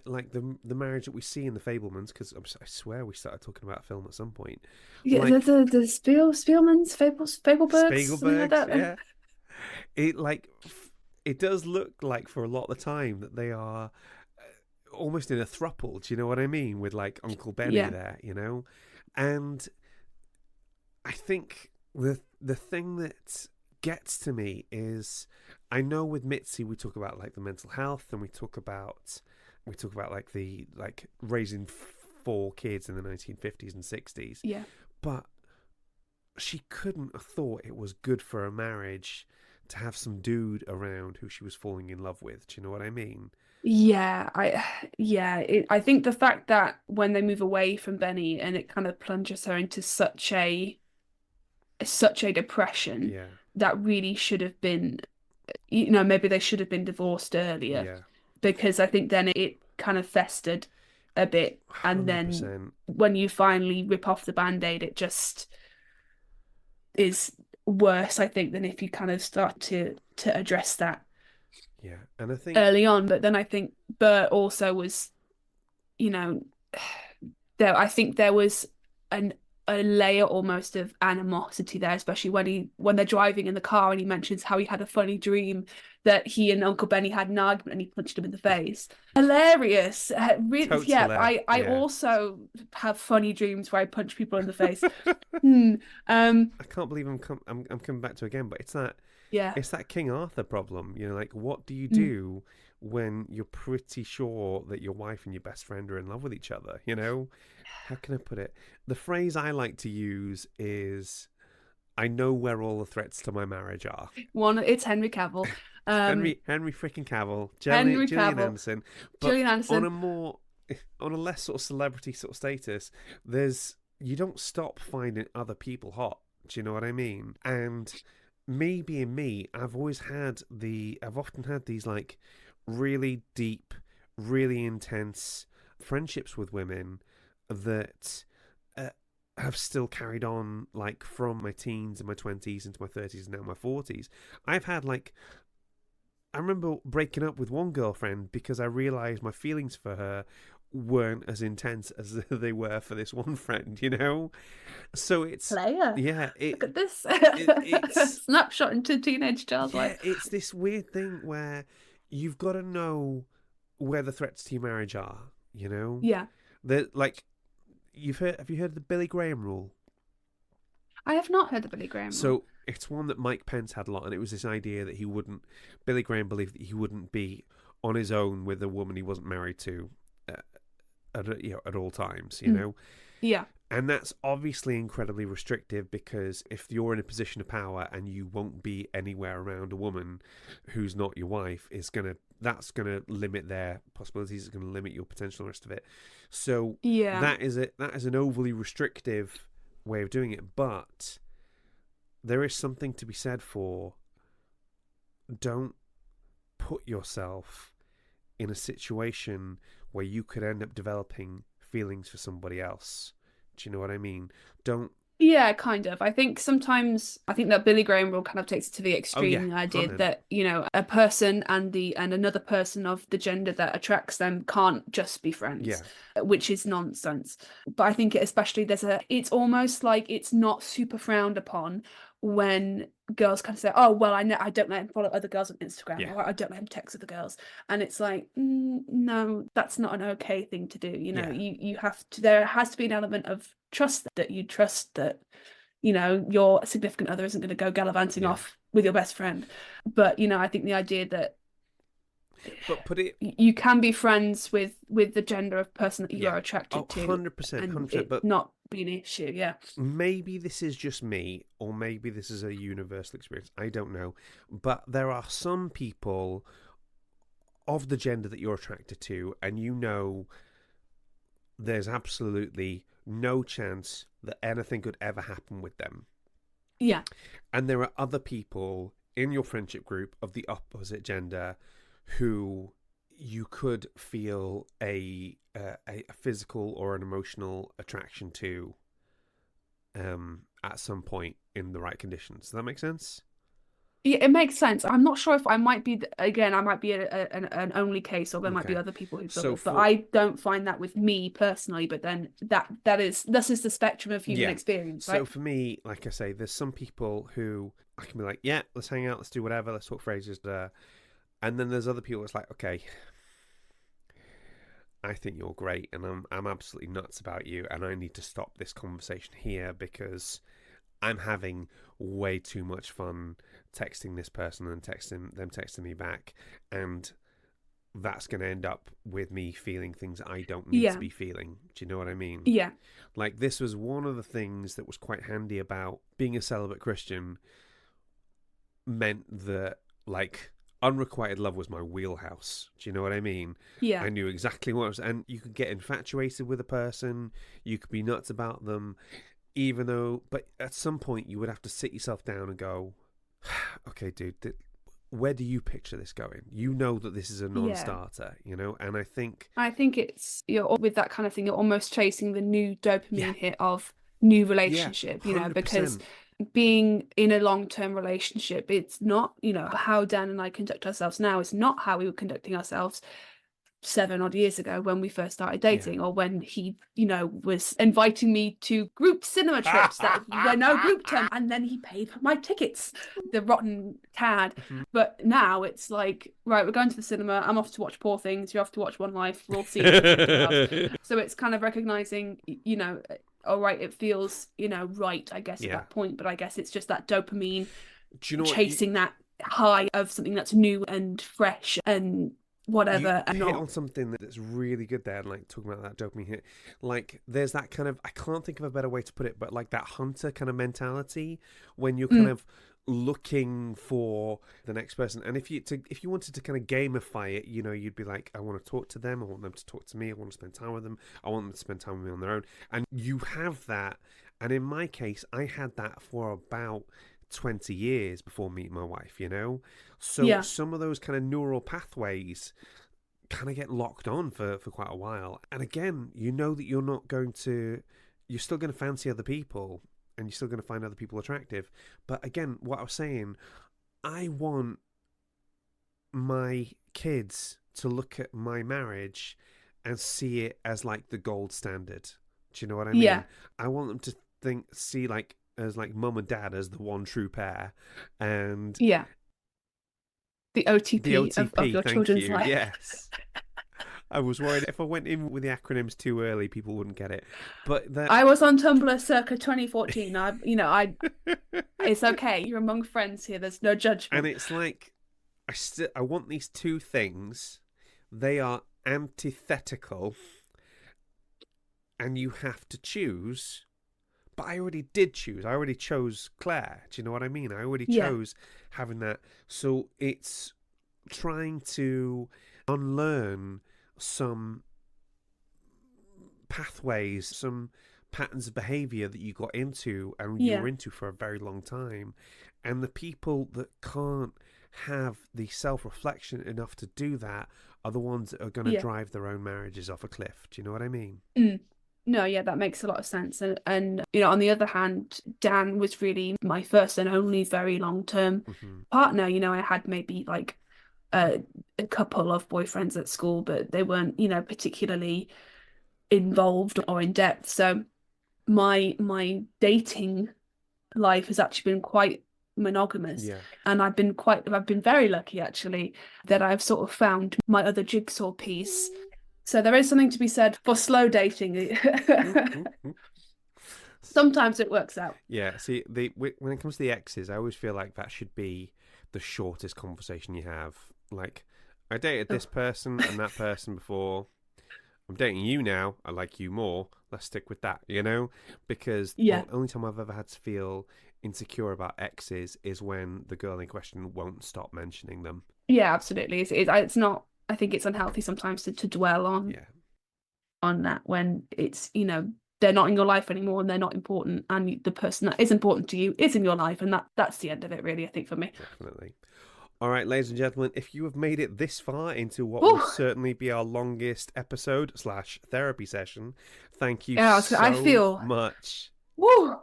like the marriage that we see in the Fabelmans, because I swear we started talking about film at some point. Yeah, like, the Spielmans, Fabelbergs, something like that. Yeah. It does look like for a lot of the time that they are almost in a throuple. Do you know what I mean? With like Uncle Benny there, and I think the thing that gets to me is, I know with Mitzi we talk about like the mental health, and we talk about like the raising 4 kids in the 1950s and 60s. Yeah. But she couldn't have thought it was good for a marriage to have some dude around who she was falling in love with. Do you know what I mean? Yeah, I think the fact that when they move away from Benny and it kind of plunges her into such a depression, that really should have been, maybe they should have been divorced earlier. Yeah. Because I think then it kind of festered a bit, and 100%. then when you finally rip off the Band-Aid, it just is worse, I think, than if you kind of start to address that. Yeah, and I think early on, but then I think Bert also was, I think there was a layer almost of animosity there, especially when they're driving in the car and he mentions how he had a funny dream that he and Uncle Benny had an argument and he punched him in the face. Hilarious. Really, Totes yeah, hilarious. I also have funny dreams where I punch people in the face. I can't believe I'm coming back to it again, but it's that King Arthur problem. Like, what do you do when you're pretty sure that your wife and your best friend are in love with each other? How can I put it? The phrase I like to use is, I know where all the threats to my marriage are. It's Henry Cavill. Henry freaking Cavill. Gillian Anderson. But Gillian Anderson. On a less sort of celebrity sort of status, you don't stop finding other people hot. Do you know what I mean? And me being me, I've often had these like really deep, really intense friendships with women that have still carried on, like from my teens and my 20s into my 30s and now my 40s. I remember breaking up with one girlfriend because I realised my feelings for her weren't as intense as they were for this one friend, So it's player. Yeah, look at this. It's snapshot into teenage child's life. It's this weird thing where you've got to know where the threats to your marriage are. Yeah. Like, have you heard of the Billy Graham rule? I have not heard the Billy Graham rule. So it's one that Mike Pence had a lot, and it was this idea that Billy Graham believed that he wouldn't be on his own with a woman he wasn't married to at all times, Yeah. And that's obviously incredibly restrictive, because if you're in a position of power and you won't be anywhere around a woman who's not your wife, that's gonna limit their possibilities. It's gonna limit your potential, and the rest of it. So that is an overly restrictive way of doing it. But there is something to be said for, don't put yourself in a situation where you could end up developing feelings for somebody else. Do you know what I mean? Yeah, kind of. I think that Billy Graham rule kind of takes it to the extreme. The idea that, a person and another person of the gender that attracts them can't just be friends, which is nonsense. But I think it's almost like it's not super frowned upon when girls kind of say, oh, well, I don't let him follow other girls on Instagram, or I don't let him text other girls. And it's like, no, that's not an okay thing to do. You have to, there has to be an element of trust, that you trust that, your significant other isn't going to go gallivanting off with your best friend. But, I think the idea that But you can be friends with the gender of person that you are attracted to. 100%, and 100%. it But not be an issue, yeah. Maybe this is just me, or maybe this is a universal experience. I don't know. But there are some people of the gender that you're attracted to, and you know there's absolutely no chance that anything could ever happen with them. Yeah. And there are other people in your friendship group of the opposite gender who you could feel a physical or an emotional attraction to at some point in the right conditions. Does that make sense? Yeah, it makes sense. I'm not sure if I might be, again, I might be an only case, or there might be other people who feel this, but I don't find that with me personally. But then this is the spectrum of human experience, right? So for me, like I say, there's some people who I can be like, yeah, let's hang out, let's do whatever, let's talk phrases, and then there's other people it's like, okay, I think you're great, and I'm absolutely nuts about you, and I need to stop this conversation here because I'm having way too much fun texting this person and texting me back, and that's going to end up with me feeling things I don't need to be feeling. Do you know what I mean? Yeah. Like, this was one of the things that was quite handy about being a celibate Christian, meant that, like, unrequited love was my wheelhouse. Do you know what I mean? Yeah. I knew exactly what it was, and you could get infatuated with a person, you could be nuts about them, but at some point you would have to sit yourself down and go, okay, dude, where do you picture this going? You know that this is a non-starter, you know? And I think it's, with that kind of thing, you're almost chasing the new dopamine hit of new relationship, you know, because being in a long-term relationship, it's not, you know, how Dan and I conduct ourselves now is not how we were conducting ourselves 7 odd years ago when we first started dating, or when he, you know, was inviting me to group cinema trips that were no group term, and then he paid for my tickets, the rotten cad. But now it's like, right, we're going to the cinema, I'm off to watch Poor Things, you're off to watch One Life, we'll see you. So it's kind of recognizing, you know, all right, it feels, you know, right, I guess, at that point, but I guess it's just that dopamine, chasing that high of something that's new and fresh and whatever. You hit on something that's really good there, like talking about that dopamine hit. Like, there's that kind of, I can't think of a better way to put it, but like that hunter kind of mentality when you're kind of looking for the next person. And if you wanted to kind of gamify it, you know, you'd be like, I want to talk to them, I want them to talk to me, I want to spend time with them, I want them to spend time with me on their own. And you have that. And in my case, I had that for about 20 years before meeting my wife, you know? So some of those kind of neural pathways kind of get locked on for quite a while. And again, you know that you're still going to fancy other people, and you're still going to find other people attractive. But again, what I was saying, I want my kids to look at my marriage and see it as like the gold standard. Do you know what I mean? Yeah. I want them to see like as like mum and dad as the one true pair, and the OTP of your children's life. Yes. I was worried if I went in with the acronyms too early, people wouldn't get it. But I was on Tumblr circa 2014. It's okay. You're among friends here. There's no judgment. And it's like, I want these two things. They are antithetical, and you have to choose. But I already did choose. I already chose Claire. Do you know what I mean? I already chose having that. So it's trying to unlearn some pathways, some patterns of behavior that you got into and you were into for a very long time. And the people that can't have the self-reflection enough to do that are the ones that are going to drive their own marriages off a cliff. Do you know what I mean? No, yeah, that makes a lot of sense. And you know, on the other hand, Dan was really my first and only very long-term partner. You know, I had maybe like a couple of boyfriends at school, but they weren't, you know, particularly involved or in depth. So my dating life has actually been quite monogamous, and I've been very lucky actually that I've sort of found my other jigsaw piece. So there is something to be said for slow dating. Sometimes it works out. Yeah, see, when it comes to the exes, I always feel like that should be the shortest conversation you have. Like, I dated this person and that person before. I'm dating you now. I like you more. Let's stick with that, you know? Because the only time I've ever had to feel insecure about exes is when the girl in question won't stop mentioning them. Yeah, absolutely. It's not. I think it's unhealthy sometimes to dwell on that when it's, you know, they're not in your life anymore and they're not important, and the person that is important to you is in your life, and that's the end of it, really, I think, for me. Definitely. All right, ladies and gentlemen, if you have made it this far into what will certainly be our longest episode / therapy session, thank you so much. Woo!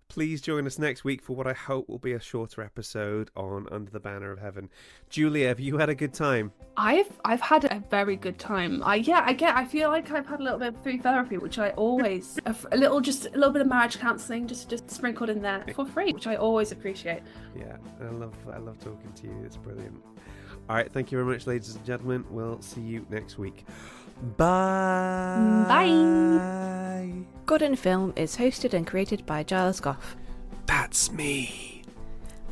Please join us next week for what I hope will be a shorter episode on Under the Banner of Heaven. Julia, have you had a good time? I've had a very good time. I feel like I've had a little bit of free therapy, which I always a little bit of marriage counselling just sprinkled in there for free, which I always appreciate. Yeah, I love talking to you. It's brilliant. All right, thank you very much, ladies and gentlemen. We'll see you next week. Bye. Bye. God in Film is hosted and created by Giles Goff. That's me.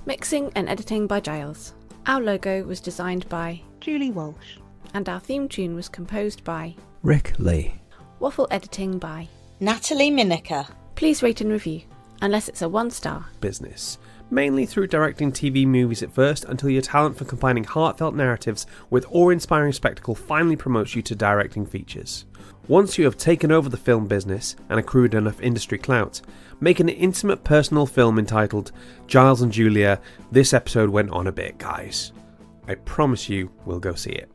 Mixing and editing by Giles. Our logo was designed by Julie Walsh. And our theme tune was composed by Rick Lee. Waffle editing by Natalie Miniker. Please rate and review, unless it's a 1-star. Business. Mainly through directing TV movies at first, until your talent for combining heartfelt narratives with awe-inspiring spectacle finally promotes you to directing features. Once you have taken over the film business and accrued enough industry clout, make an intimate personal film entitled Giles and Julia, This Episode Went On a Bit, Guys. I promise you we'll go see it.